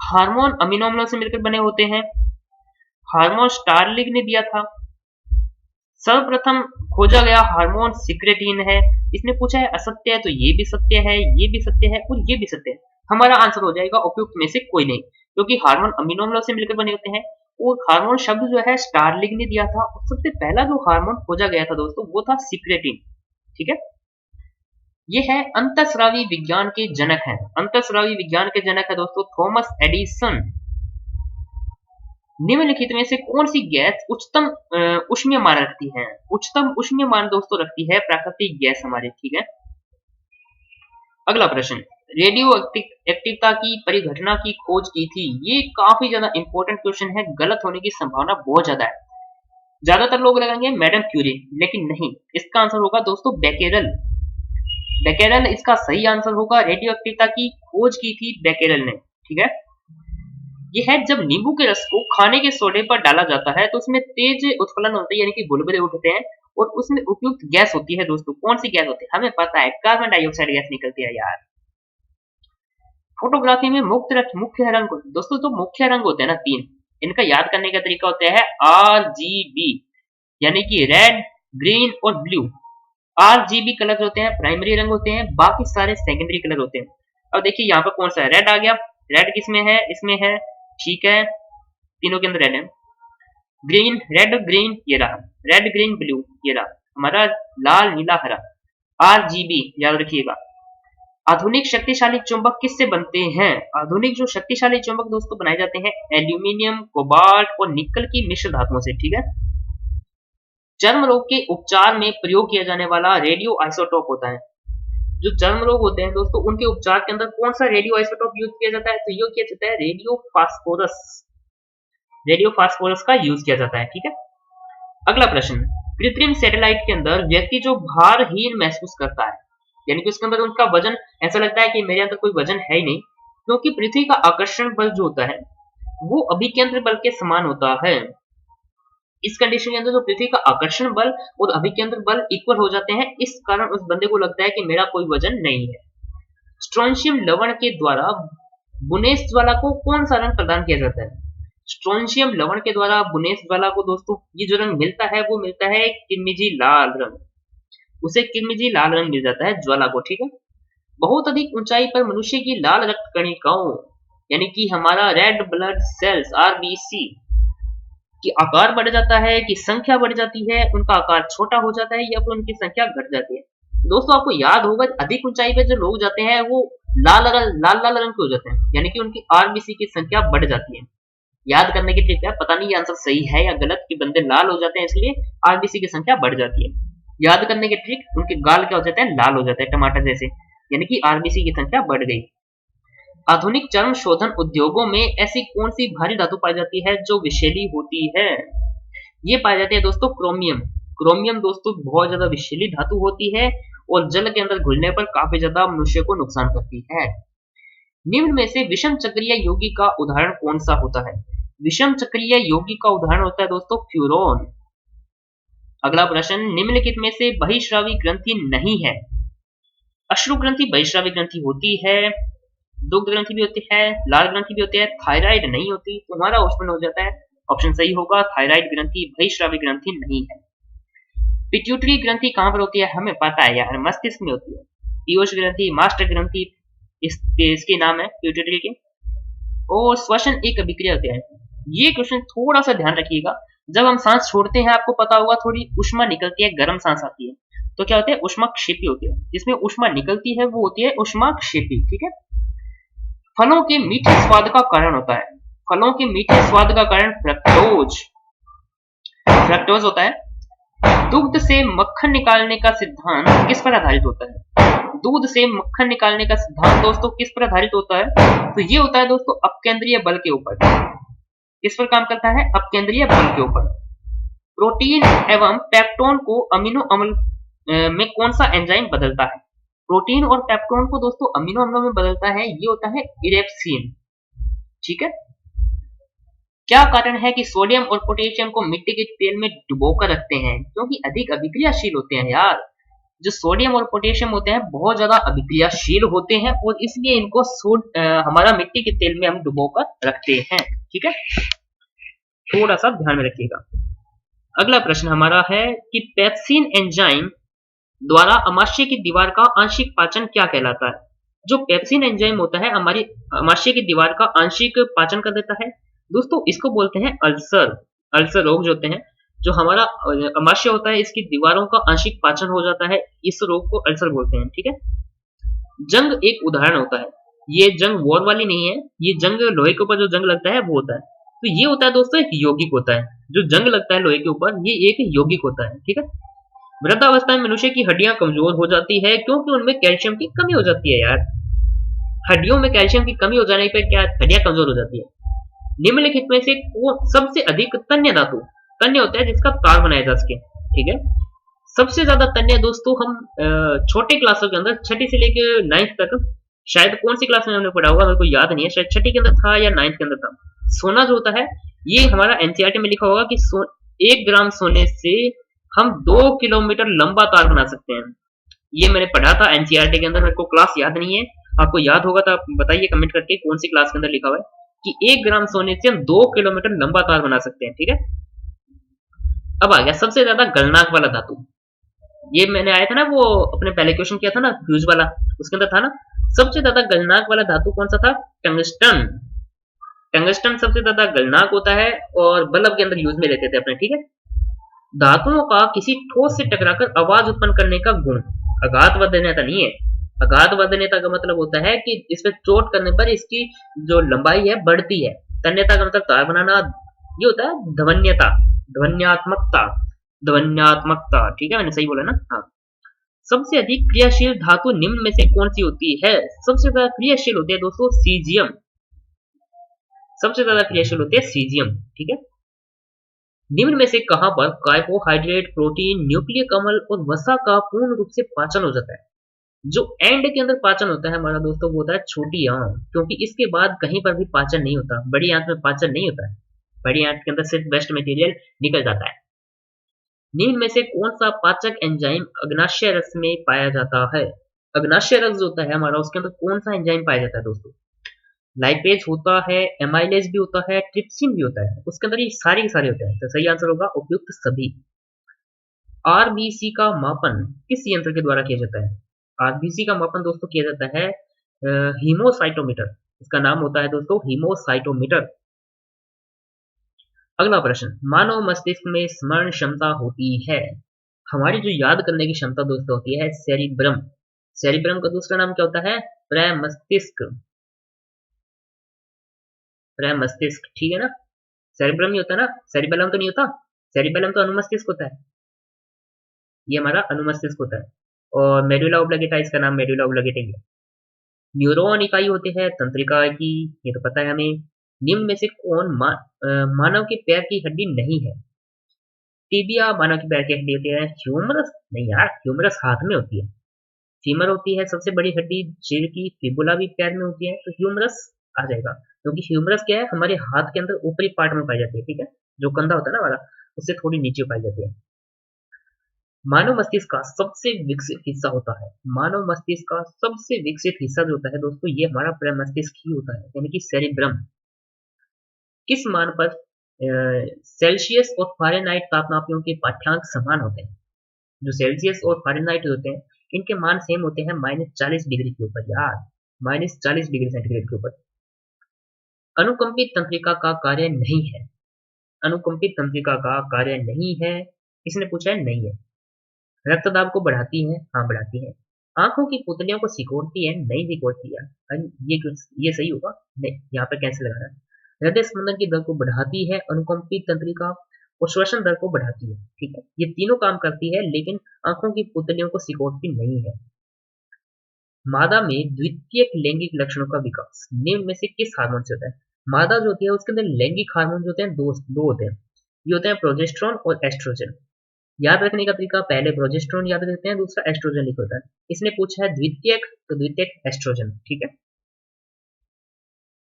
हार्मोन अमीनो अम्लों से मिलकर बने होते हैं, हार्मोन स्टारलिंग ने दिया था, सर्वप्रथम खोजा गया हार्मोन सिक्रेटिन है। इसने पूछा है असत्य है, तो ये भी सत्य है, ये भी सत्य है और ये भी सत्य है। हमारा आंसर हो जाएगा उपयुक्त में से कोई नहीं, क्योंकि हार्मोन अमीनो अम्लों से मिलकर बने होते हैं और हार्मोन शब्द जो है स्टारलिंग ने दिया था, और सबसे पहला जो हार्मोन खोजा गया था दोस्तों वो था सिक्रेटिन, ठीक है। ये है अंतःस्रावी विज्ञान के जनक हैं, अंतःस्रावी विज्ञान के जनक है दोस्तों थॉमस एडिसन। निम्नलिखित में से कौन सी गैस उच्चतम ऊष्मीयमान रखती है? उच्चतम ऊष्मीयमान दोस्तों रखती है प्राकृतिक गैस हमारी, ठीक है। अगला प्रश्न, रेडियो एक्टिवता की परिघटना की खोज की थी। ये काफी ज्यादा इंपॉर्टेंट क्वेश्चन है, गलत होने की संभावना बहुत ज्यादा है। ज्यादातर लोग लगाएंगे मैडम क्यूरी, लेकिन नहीं, इसका आंसर होगा दोस्तों बेकेरल। बेकेरल इसका सही आंसर होगा, रेडियो एक्टिवता की खोज की थी बेकेरल ने, ठीक है। यह है जब नींबू के रस को खाने के सोडे पर डाला जाता है तो उसमें तेज उत्फलन होता है, यानी कि बुलबुले उठते हैं, और उसमें उपयुक्त गैस होती है दोस्तों। कौन सी गैस होती है? हमें पता है, कार्बन डाइऑक्साइड गैस निकलती है यार। फोटोग्राफी में मुख्य रंग दोस्तों, तो मुख्य रंग होते हैं ना 3, इनका याद करने का तरीका होता है RGB, यानी कि रेड, ग्रीन और ब्लू। RGB कलर होते हैं प्राइमरी रंग होते हैं, बाकी सारे सेकेंडरी कलर होते हैं। अब देखिए यहाँ पर कौन सा है, रेड आ गया, रेड किसमें है? इसमें है, ठीक है, तीनों के अंदर रेड है। ग्रीन, रेड ग्रीन, ये रहा, रेड ग्रीन ब्लू, ये रहा हमारा लाल नीला हरा, RGB याद रखिएगा। आधुनिक शक्तिशाली चुंबक किससे बनते हैं? आधुनिक जो शक्तिशाली चुंबक दोस्तों बनाए जाते हैं एल्यूमिनियम, कोबाल्ट और निकल की मिश्र धातुओं से, ठीक है। चर्म रोग के उपचार में प्रयोग किया जाने वाला रेडियो आइसोटोप होता है। जो चर्म रोग होते हैं दोस्तों उनके उपचार के अंदर कौन सा रेडियो आइसोटोप यूज किया जाता है? तो ये किया जाता है रेडियो फास्फोरस, रेडियो फास्फोरस का यूज किया जाता है, ठीक है। अगला प्रश्न, कृत्रिम सैटेलाइट के अंदर व्यक्ति जो भारहीन महसूस करता है, यानी कि उसके अंदर उनका वजन ऐसा लगता है कि मेरे अंदर कोई वजन है ही नहीं, क्योंकि पृथ्वी का आकर्षण बल जो होता है वो अभिकेंद्र बल के समान होता है। इस कंडीशन के अंदर जो पृथ्वी का आकर्षण बल और अभिकेंद्र बल इक्वल हो जाते हैं, इस कारण उस बंदे को लगता है कि मेरा कोई वजन नहीं है। स्ट्रोंशियम लवण के द्वारा बुनेस ज्वाला को कौन सा रंग प्रदान किया जाता है? स्ट्रोंशियम लवण के द्वारा बुनेस ज्वाला को दोस्तों ये जो रंग मिलता है वो मिलता है किरमिजी लाल रंग, उसे किरमिजी लाल रंग मिल जाता है ज्वाला को, ठीक है। बहुत अधिक ऊंचाई पर मनुष्य की लाल रक्त कणिकाओं, यानी कि हमारा रेड ब्लड सेल्स RBC कि आकार बढ़ जाता है, कि संख्या बढ़ जाती है, उनका आकार छोटा हो जाता है या फिर उनकी संख्या घट जाती है। दोस्तों आपको याद होगा अधिक ऊंचाई पे जो लोग जाते हैं वो लाल लाल रंग के हो जाते हैं, यानी कि उनकी RBC की संख्या बढ़ जाती है, याद करने की ट्रिक है, पता नहीं ये आंसर सही है या गलत कि बंदे लाल हो जाते हैं इसलिए आरबीसी की संख्या बढ़ जाती है। याद करने की ट्रिक, उनके गाल क्या हो जाते हैं, लाल हो जाते हैं टमाटर जैसे, यानी कि आरबीसी की संख्या बढ़ गई। आधुनिक चर्म शोधन उद्योगों में ऐसी कौन सी भारी धातु पाई जाती है जो विषैली होती है? ये पाई जाती है दोस्तों क्रोमियम। क्रोमियम दोस्तों बहुत ज्यादा विषैली धातु होती है और जल के अंदर घुलने पर काफी ज्यादा मनुष्य को नुकसान करती है। निम्न में से विषम चक्रीय यौगिक का उदाहरण कौन सा होता है? विषम चक्रीय यौगिक का उदाहरण होता है दोस्तों फ्यूरोन। अगला प्रश्न, निम्नलिखित में से बहिश्रावी ग्रंथि नहीं है। अश्रु ग्रंथि बहिश्रावी ग्रंथि होती है, दुग्ध ग्रंथि भी होती है, लाल ग्रंथि भी होती है, थायराइड नहीं होती। तुम्हारा ऑप्शन हो जाता है, ऑप्शन सही होगा थायराइड ग्रंथि बहिश्रावी ग्रंथि नहीं है। पिट्यूटरी ग्रंथि कहां पर होती है? हमें पता है यार, मस्तिष्क में होती है। पीयूष ग्रंथि, मास्टर ग्रंथि इसके नाम है पिट्यूटरी के। और श्वसन एक अभिक्रिया होती है। ये क्वेश्चन थोड़ा सा ध्यान रखिएगा, जब हम सांस छोड़ते हैं आपको पता होगा थोड़ी उष्मा निकलती है, गर्म सांस आती है, तो क्या होता है, उष्माक्षेपी होती है। जिसमें उष्मा निकलती है वो होती है उष्माक्षेपी, ठीक है। फलों के मीठे स्वाद का कारण होता है, फलों के मीठे स्वाद का कारण फ्रक्टोज, फ्रक्टोज होता है। दूध से मक्खन निकालने का सिद्धांत किस पर आधारित होता है? दूध से मक्खन निकालने का सिद्धांत दोस्तों किस पर आधारित होता है? तो ये होता है दोस्तों अपकेंद्रीय बल के ऊपर। किस पर काम करता है? अपकेंद्रीय बल के ऊपर। प्रोटीन एवं पेप्टोन को अमीनो अम्ल में कौन सा एंजाइम बदलता है? प्रोटीन और पेप्टोन को दोस्तों अमीनो अम्लों में बदलता है, ये होता है इरेप्सिन, ठीक है। क्या कारण है कि सोडियम और पोटेशियम को मिट्टी के तेल में डुबोकर रखते हैं? क्योंकि अधिक अभिक्रियाशील होते हैं यार। जो सोडियम और पोटेशियम होते हैं बहुत ज्यादा अभिक्रियाशील होते हैं और इसलिए इनको हमारा मिट्टी के तेल में हम डुबोकर रखते हैं, ठीक है। थोड़ा सा ध्यान में रखिएगा। अगला प्रश्न हमारा है कि पेप्सिन एंजाइम द्वारा अमाशय की दीवार का आंशिक पाचन क्या कहलाता है? जो पेप्सिन एंजाइम होता है हमारी अमाशय की दीवार का आंशिक पाचन कर देता है दोस्तों, इसको बोलते हैं अल्सर। अल्सर रोग जो होते हैं, जो हमारा अमाशय होता है इसकी दीवारों का आंशिक पाचन हो जाता है, इस रोग को अल्सर बोलते हैं, ठीक है। जंग एक उदाहरण होता है, ये जंग वॉर वाली नहीं है, ये जंग लोहे के ऊपर जो जंग लगता है वो होता है। तो ये होता है दोस्तों एक यौगिक होता है, जो जंग लगता है लोहे के ऊपर ये एक यौगिक होता है, ठीक है। वृद्धावस्था में मनुष्य की हड्डियां कमजोर हो जाती है क्योंकि उनमें कैल्शियम की कमी हो जाती है यार। हड्डियों में कैल्शियम की कमी हो जाने पर क्या हड्डियां कमजोर हो जाती है। निम्नलिखित में से सबसे अधिक तन्य धातु, तन्य होता है जिसका तार बनाया जा सके, ठीक है। सबसे ज्यादा तन्य दोस्तों हम छोटे क्लासों के अंदर छठी से लेकर 9th तक, शायद कौन सी क्लास में हमने पढ़ा होगा मेरे को याद नहीं है, शायद छठी के अंदर था या 9th के अंदर था। सोना जो होता है ये हमारा एनसीईआरटी में लिखा होगा कि 1 ग्राम सोने से हम 2 किलोमीटर लंबा तार बना सकते हैं। ये मैंने पढ़ा था एनसीईआरटी के अंदर, मेरे को क्लास याद नहीं है, आपको याद होगा तो आप बताइए कमेंट करके कौन सी क्लास के अंदर लिखा हुआ है कि 1 ग्राम सोने से हम 2 किलोमीटर लंबा तार बना सकते हैं, ठीक है। अब आ गया सबसे ज्यादा गलनांक वाला धातु, ये मैंने आया था ना वो अपने पहले क्वेश्चन किया था ना फ्यूज वाला, उसके अंदर था ना सबसे ज्यादा गलनांक वाला धातु कौन सा था? टंगस्टन। टंगस्टन सबसे ज्यादा गलनांक होता है और बल्ब के अंदर यूज में लेते थे अपने, ठीक है। धातुओं का किसी ठोस से टकराकर आवाज उत्पन्न करने का गुण आघातवर्धनीयता नहीं है। आघातवर्धनीयता का मतलब होता है कि इस पर चोट करने पर इसकी जो लंबाई है बढ़ती है। तन्यता का मतलब तार बनाना, ये होता है ध्वन्यता, ध्वन्यात्मकता, ध्वन्यात्मकता, ठीक है, मैंने सही बोला ना? हाँ। सबसे अधिक क्रियाशील धातु निम्न में से कौन सी होती है? सबसे ज्यादा क्रियाशील होती है दोस्तों सीजियम, सबसे ज्यादा क्रियाशील होती है सीजियम, ठीक है। निम्न में से कहां पर कार्बोहाइड्रेट, प्रोटीन, न्यूक्लियक अम्ल और वसा का पूर्ण रूप से पाचन हो जाता है? जो एंड के अंदर पाचन होता है हमारा दोस्तों वो होता है छोटी आंत, क्योंकि इसके बाद कहीं पर भी पाचन नहीं होता, बड़ी आंत में पाचन नहीं होता है, बड़ी आंत के अंदर सिर्फ वेस्ट मटेरियल निकल जाता है। निम्न में से कौन सा पाचक एंजाइम अग्नाशय रस में पाया जाता है? अग्नाशय रस जो होता है हमारा उसके अंदर कौन सा एंजाइम पाया जाता है दोस्तों? लाइपेज होता है, एमाइलेज भी होता है, ट्रिप्सिन भी होता है, उसके अंदर ये सारे के सारे होते हैं, तो सही आंसर होगा उपयुक्त सभी। आरबीसी का मापन किस यंत्र के द्वारा किया जाता है? आरबीसी का मापन दोस्तों किया जाता है हीमोसाइटोमीटर, इसका नाम होता है दोस्तों हीमोसाइटोमीटर। अगला प्रश्न, मानव मस्तिष्क में स्मरण क्षमता होती है, हमारी जो याद करने की क्षमता दोस्तों होती है सेरिब्रम, सेरिब्रम का दूसरा नाम क्या होता है? प्रमस्तिष्क, प्रमस्तिष्क, ठीक है ना। सेरिब्रम ही होता है ना, सेरिबेलम तो नहीं होता। सेरिबेलम तो अनुमस्तिष्क होता है, ये हमारा अनुमस्तिष्क होता है। और मेडुला ऑब्लिगेटा, इसका नाम मेडुला ऑब्लिगेटा ही है। न्यूरॉन इकाई होती है तंत्रिका की, ये तो पता है हमें। निम्न में से कौन मानव के पैर की हड्डी नहीं है? टीबिया मानव के पैर की हड्डी होती है। ह्यूमरस नहीं यार, ह्यूमरस हाथ में होती है। फीमर होती है सबसे बड़ी हड्डी शरीर की, फिबुला भी पैर में होती है, तो ह्यूमरस आ जाएगा। क्योंकि ह्यूमरस क्या है, हमारे हाथ के अंदर ऊपरी पार्ट में पाई जाती है, ठीक है, जो कंधा होता है ना हमारा, उससे थोड़ी नीचे पाई जाती है। मानव मस्तिष्क का सबसे विकसित हिस्सा होता है, मानव मस्तिष्क का सबसे विकसित हिस्सा जो होता है दोस्तों, ये हमारा प्रमस्तिष्क ही होता है, यानी कि सेरिब्रम। किस मान पर सेल्सियस और फ़ारेनहाइट तापमापियों के पाठ्यांक समान होते हैं? जो सेल्सियस और फ़ारेनहाइट होते हैं, इनके मान सेम होते हैं -40 डिग्री के ऊपर यार, -40 डिग्री सेंटीग्रेड के ऊपर। अनुकंपित तंत्रिका का कार्य नहीं है, अनुकंपित तंत्रिका का कार्य नहीं है, इसने पूछा है नहीं है। रक्त दाब को बढ़ाती है, हाँ बढ़ाती है। आंखों की पुतलियों को सिकोड़ती है, नहीं सिकोड़ती है। ये क्यों, ये सही होगा? नहीं, यहाँ पे कैसे लगाना है? हृदय स्पंदन की दर को बढ़ाती है अनुकंपित तंत्रिका, और श्वसन दर को बढ़ाती है, ठीक है, ये तीनों काम करती है, लेकिन आंखों की पुतलियों को सिकोड़ती नहीं है। मादा में द्वितीयक लैंगिक लक्षणों का विकास निम्न में से किस हार्मोन से होता है? मादा जो होती है उसके अंदर लैंगिक हार्मोन जो होते हैं दो होते हैं, ये होते हैं प्रोजेस्टेरोन और एस्ट्रोजन। याद रखने का तरीका, पहले प्रोजेस्टेरोन याद रखते हैं, दूसरा एस्ट्रोजन लिखा होता है। इसने पूछा है द्वितीयक, तो द्वितीयक एस्ट्रोजन, ठीक है।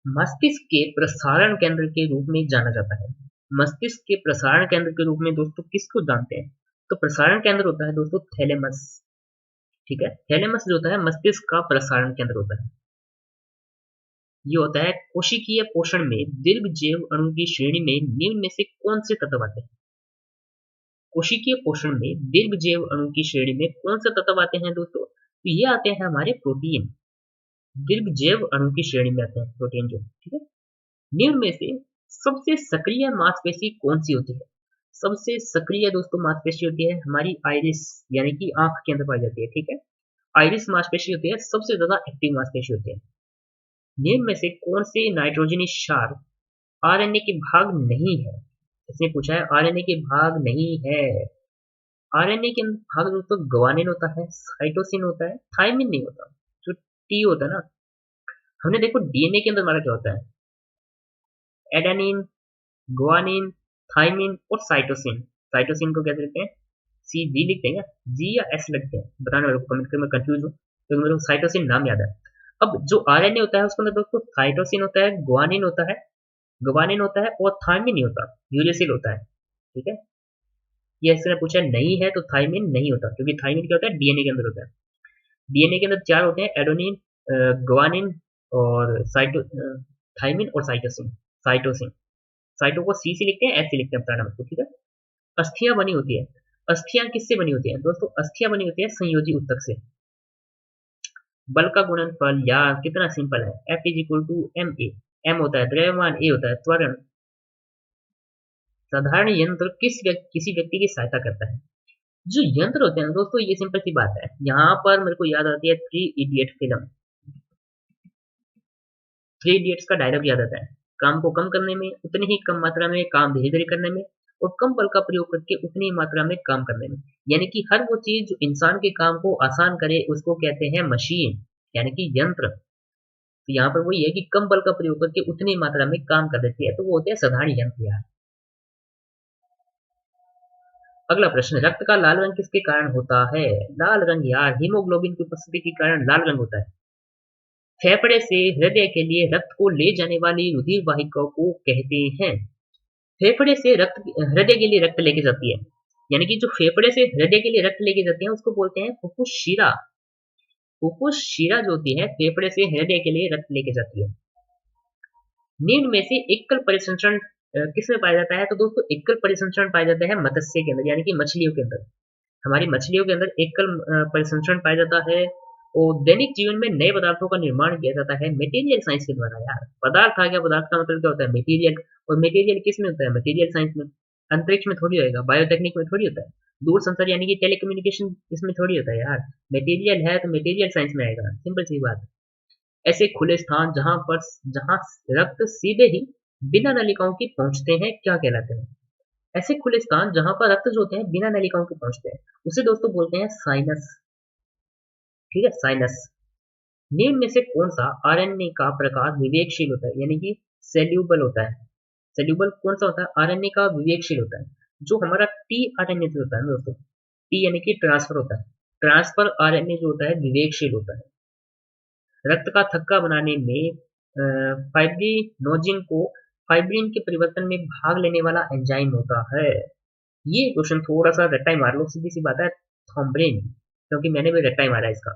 मस्तिष्क के प्रसारण केंद्र के रूप में जाना जाता है, मस्तिष्क के प्रसारण केंद्र के रूप में दोस्तों किसको जानते हैं? तो प्रसारण केंद्र होता है दोस्तों थैलेमस, ठीक है। थैलेमस जो होता है मस्तिष्क का प्रसारण केंद्र होता है। ये होता है कोशिकीय पोषण में दीर्घ जैव अणु की श्रेणी में निम्न में से कौन से तत्व आते हैं? कोशिकीय पोषण में दीर्घ जैव अणु की श्रेणी में कौन से तत्व आते हैं दोस्तों? तो ये आते हैं हमारे प्रोटीन, दीर्घ जैव अणु की श्रेणी में आते हैं प्रोटीन जो, ठीक है। निम्न में से सबसे सक्रिय मांसपेशी कौन सी होती है? सबसे सक्रिय दोस्तों मांसपेशी होती है हमारी आइरिस, यानी कि आंख के अंदर पाई जाती है, ठीक है। आइरिस मांसपेशी होती है सबसे ज्यादा एक्टिव मांसपेशी होती है। निम्न में से कौन से नाइट्रोजनी क्षार आरएनए के भाग नहीं है? इसने पूछा है आरएनए के भाग नहीं है। आरएनए के भाग दोस्तों ग्वानिन होता है, साइटोसिन होता है, थाइमिन नहीं होता। जो टी होता है ना, हमने देखो डीएनए के अंदर हमारा क्या होता है, एडेनिन, ग्वानिन, थाइमिन और साइटोसिन। साइटोसिन को कैसे लिखते हैं? सी जी लिखते हैं क्या, जी या एस लिखते हैं? बताना मेरे को कमेंट करके, मैं कंफ्यूज हूँ क्योंकि मेरे को साइटोसिन नाम याद है। अब जो आरएनए होता है उसके अंदर दोस्तों साइटोसिन होता है, ग्वानिन होता है, ग्वानिन होता है और थाइमिन नहीं होता, यूरेसिल होता है, ठीक है। ये इसने पूछा नहीं है तो थाइमिन नहीं होता, क्योंकि थाइमिन क्या होता है, डीएनए के अंदर होता है। डीएनए के अंदर चार होते हैं, एडोनिन, ग्वानिन और थाइमिन और साइटोसिन। साइटोसिन, साइटो को सी से लिखते हैं, एस से लिखते हैं, बताना आपको, ठीक है। अस्थियां बनी होती है, अस्थियां किससे बनी होती है दोस्तों? अस्थियां बनी होती है संयोजी ऊतक से। बल का गुणनफल यार कितना सिंपल है, F is equal to m a. M होता है द्रव्यमान, ए होता है त्वरण। साधारण यंत्र किसी व्यक्ति की सहायता करता है। जो यंत्र होते हैं दोस्तों, ये सिंपल सी बात है, यहाँ पर मेरे को याद आती है three idiot film. Three idiots का डायलॉग याद आता है, काम को कम करने में, उतनी ही कम मात्रा में काम धीरे धीरे करने में, और कम बल का प्रयोग करके उतनी ही मात्रा में काम करने में। यानी कि हर वो चीज जो इंसान के काम को आसान करे उसको कहते हैं मशीन, यानी कि यंत्र। तो यहाँ पर वही है कि कम बल का प्रयोग करके उतनी मात्रा में काम कर देती है, तो वो होते हैं साधारण यंत्र यार। अगला प्रश्न, रक्त का लाल रंग किसके कारण होता है? लाल रंग यार हीमोग्लोबिन की उपस्थिति के कारण लाल रंग होता है। फेफड़े से हृदय के लिए रक्त को ले जाने वाली रुधिर वाहिका को कहते हैं। फेफड़े से रक्त हृदय के लिए रक्त लेके जाती है, यानी कि जो फेफड़े से हृदय के लिए रक्त लेके जाते हैं उसको बोलते हैं फुफ्फुस शिरा। फुफ्फुस शिरा जो होती है फेफड़े से हृदय के लिए रक्त लेके जाती है। निम्न में से एकल परिसंचरण किसमें पाया जाता है? तो दोस्तों एकल परिसंचरण पाया जाता है मत्स्य के अंदर, यानी कि मछलियों के अंदर। हमारी मछलियों के अंदर एकल परिसंचरण पाया जाता है। और दैनिक जीवन में नए पदार्थों का निर्माण किया जाता है मटेरियल साइंस के द्वारा यार। पदार्थ आ गया, पदार्थ का मतलब क्या होता है? मटेरियल। और मटेरियल किस में होता है? मटेरियल साइंस में। अंतरिक्ष में थोड़ी होगा, बायोटेक्निक में थोड़ी होता है, दूर संचार यानी कि टेलीकम्युनिकेशन इसमें थोड़ी होता है यार। मटेरियल है तो मटेरियल साइंस में आएगा, सिंपल सी बात है। ऐसे खुले स्थान जहां रक्त सीधे ही बिना नलिकाओं के पहुंचते हैं क्या कहलाते हैं? ऐसे खुले स्थान जहां पर रक्त जो होते हैं बिना नलिकाओं के पहुंचते हैं उसे दोस्तों बोलते हैं साइनस। ठीक है, साइनस। निम्न में से कौन सा आरएनए का प्रकार विवेकशील होता है, यानी कि सेल्यूबल होता है? सेल्यूबल कौन सा होता है? आरएनए का विवेकशील होता है। जो हमारा टी आरएनए जो होता है ना दोस्तों, टी यानी कि ट्रांसफर होता है, ट्रांसफर आरएनए जो होता है विवेकशील होता है। रक्त का थक्का बनाने में फाइब्रिनोजिन को फाइब्रिन के परिवर्तन में भाग लेने वाला एंजाइम होता है। ये क्वेश्चन थोड़ा सा रट्टा ही मार लो, सीधी सी बात है, थॉम्ब्रिन, क्योंकि मैंने भी रट्टा ही मारा इसका।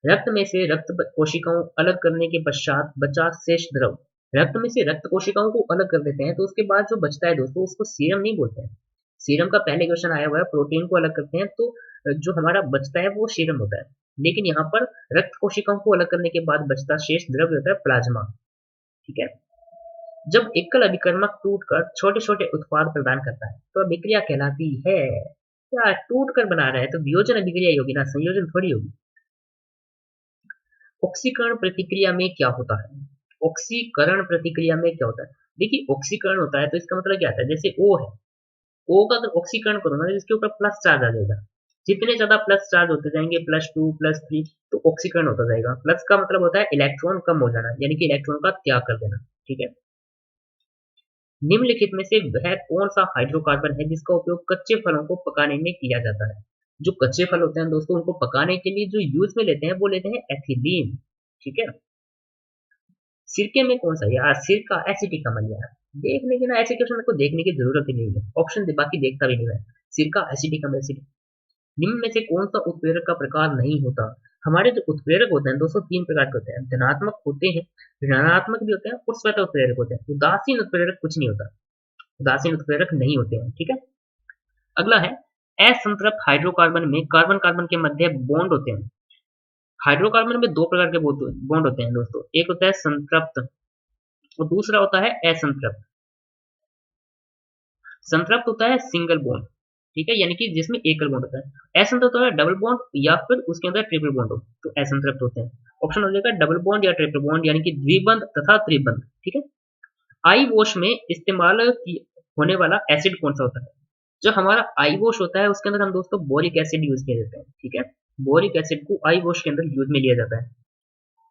रक्त में से रक्त कोशिकाओं अलग करने के पश्चात बचा शेष द्रव, रक्त में से रक्त कोशिकाओं को अलग कर देते हैं तो उसके बाद जो बचता है दोस्तों उसको सीरम नहीं बोलते हैं। सीरम का पहले क्वेश्चन आया हुआ है, प्रोटीन को अलग करते हैं तो जो हमारा बचता है वो सीरम होता है, लेकिन यहाँ पर रक्त कोशिकाओं को अलग करने के बाद बचता शेष द्रव्य होता है प्लाज्मा। ठीक है। जब एकल अभिकर्मक टूटकर छोटे छोटे उत्पाद प्रदान करता है तो अभिक्रिया कहलाती है। क्या टूट कर बना रहा है तो वियोजन अभिक्रिया ही होगी ना, संयोजन थोड़ी होगी। ऑक्सीकरण प्रतिक्रिया में क्या होता है? ऑक्सीकरण प्रतिक्रिया में क्या होता है? देखिए, ऑक्सीकरण होता है तो इसका मतलब क्या होता है, जैसे O है, O का अगर ऑक्सीकरण करूंगा तो इसके ऊपर प्लस चार्ज आ जाएगा। जितने ज्यादा प्लस चार्ज होते जाएंगे, +2 +3, तो ऑक्सीकरण होता जाएगा। प्लस का मतलब होता है इलेक्ट्रॉन कम हो जाना, यानी कि इलेक्ट्रॉन का त्याग कर देना। ठीक है। निम्नलिखित में से वह कौन सा हाइड्रोकार्बन है जिसका उपयोग कच्चे फलों को पकाने में किया जाता है? जो कच्चे फल होते हैं दोस्तों उनको पकाने के लिए जो यूज में लेते हैं वो लेते हैं एथिलीन। ठीक है। सिरके में कौन सा? यार सिरका एसिटिक अम्ल यार, देखने की ना ऐसे क्वेश्चन मेरे को देखने की जरूरत ही नहीं है, ऑप्शन दे बाकी देखता भी नहीं है। सिरका एसिटिक अम्ल एसिटिक। निम्न में से कौन सा उत्प्रेरक का प्रकार नहीं होता? हमारे जो उत्प्रेरक होते हैं दोस्तों तीन प्रकार के होते हैं, धनात्मक होते हैं, ऋणात्मक भी होते हैं और स्वतः उत्प्रेरक होते हैं। उदासीन उत्प्रेरक कुछ नहीं होता, उदासीन उत्प्रेरक नहीं होते हैं। ठीक है। अगला है, असंतृप्त हाइड्रोकार्बन में कार्बन कार्बन के मध्य बॉन्ड होते हैं। हाइड्रोकार्बन में दो प्रकार के बॉन्ड होते हैं दोस्तों, एक होता है संतृप्त और दूसरा होता है असंतृप्त। संतृप्त होता है सिंगल बॉन्ड, ठीक है, यानी कि जिसमें एकल बॉन्ड होता है। असंतृप्त होता है डबल बॉन्ड या फिर उसके अंदर ट्रिपल बॉन्ड हो तो असंतृप्त होते हैं। ऑप्शन हो जाएगा डबल बॉन्ड या ट्रिपल बॉन्ड, यानी कि द्विबंध तथा त्रिबंध। ठीक है। आई वॉश में इस्तेमाल होने वाला एसिड कौन सा होता है? जो हमारा आई वॉश होता है उसके अंदर हम दोस्तों बोरिक एसिड यूज किया जाता है। ठीक है। बोरिक एसिड को आई वॉश के अंदर यूज में लिया जाता है।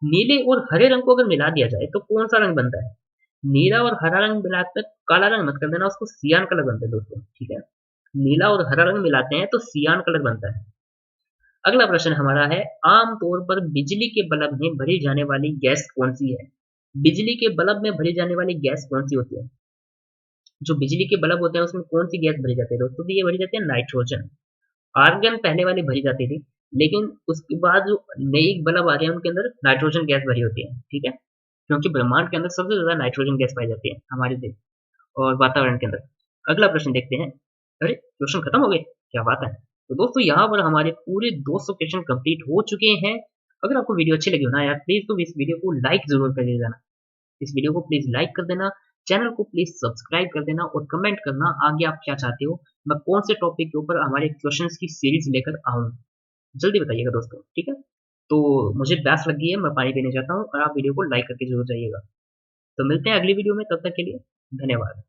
नीले और हरे रंग को अगर मिला दिया जाए तो कौन सा रंग बनता है? नीला और हरा रंग मिलाकर काला रंग मत कर देना, उसको सियान कलर बनता है दोस्तों। ठीक है। नीला और हरा रंग मिलाते हैं तो सियान कलर बनता है। अगला प्रश्न हमारा है, आमतौर पर बिजली के बल्ब में भरी जाने वाली गैस कौन सी है? बिजली के बल्ब में भरी जाने वाली गैस कौन सी होती है? जो बिजली के बल्ब होते हैं उसमें कौन सी गैस भरी जाती है दोस्तों? तो ये भरी जाती है नाइट्रोजन। आर्गन पहले वाली भरी जाती थी, लेकिन उसके बाद जो नई बल्ब आ रहे हैं उनके अंदर नाइट्रोजन गैस भरी होती है। ठीक है। क्योंकि ब्रह्मांड के अंदर सबसे ज्यादा नाइट्रोजन गैस पाई जाती है हमारे देश और वातावरण के अंदर। अगला प्रश्न देखते हैं। अरे क्वेश्चन खत्म हो गए, क्या बात है। तो दोस्तों यहाँ पर हमारे पूरे 200 क्वेश्चन कंप्लीट हो चुके हैं। अगर आपको वीडियो अच्छी लगी हो ना यार, प्लीज तो इस वीडियो को लाइक जरूर कर देना। इस वीडियो को प्लीज लाइक कर देना, चैनल को प्लीज सब्सक्राइब कर देना और कमेंट करना आगे आप क्या चाहते हो, मैं कौन से टॉपिक के ऊपर हमारे क्वेश्चंस की सीरीज लेकर आऊँ। जल्दी बताइएगा दोस्तों। ठीक है। तो मुझे प्यास लगी है, मैं पानी पीने जाता हूँ और आप वीडियो को लाइक करके जरूर जाइएगा। तो मिलते हैं अगली वीडियो में, तब तक के लिए धन्यवाद।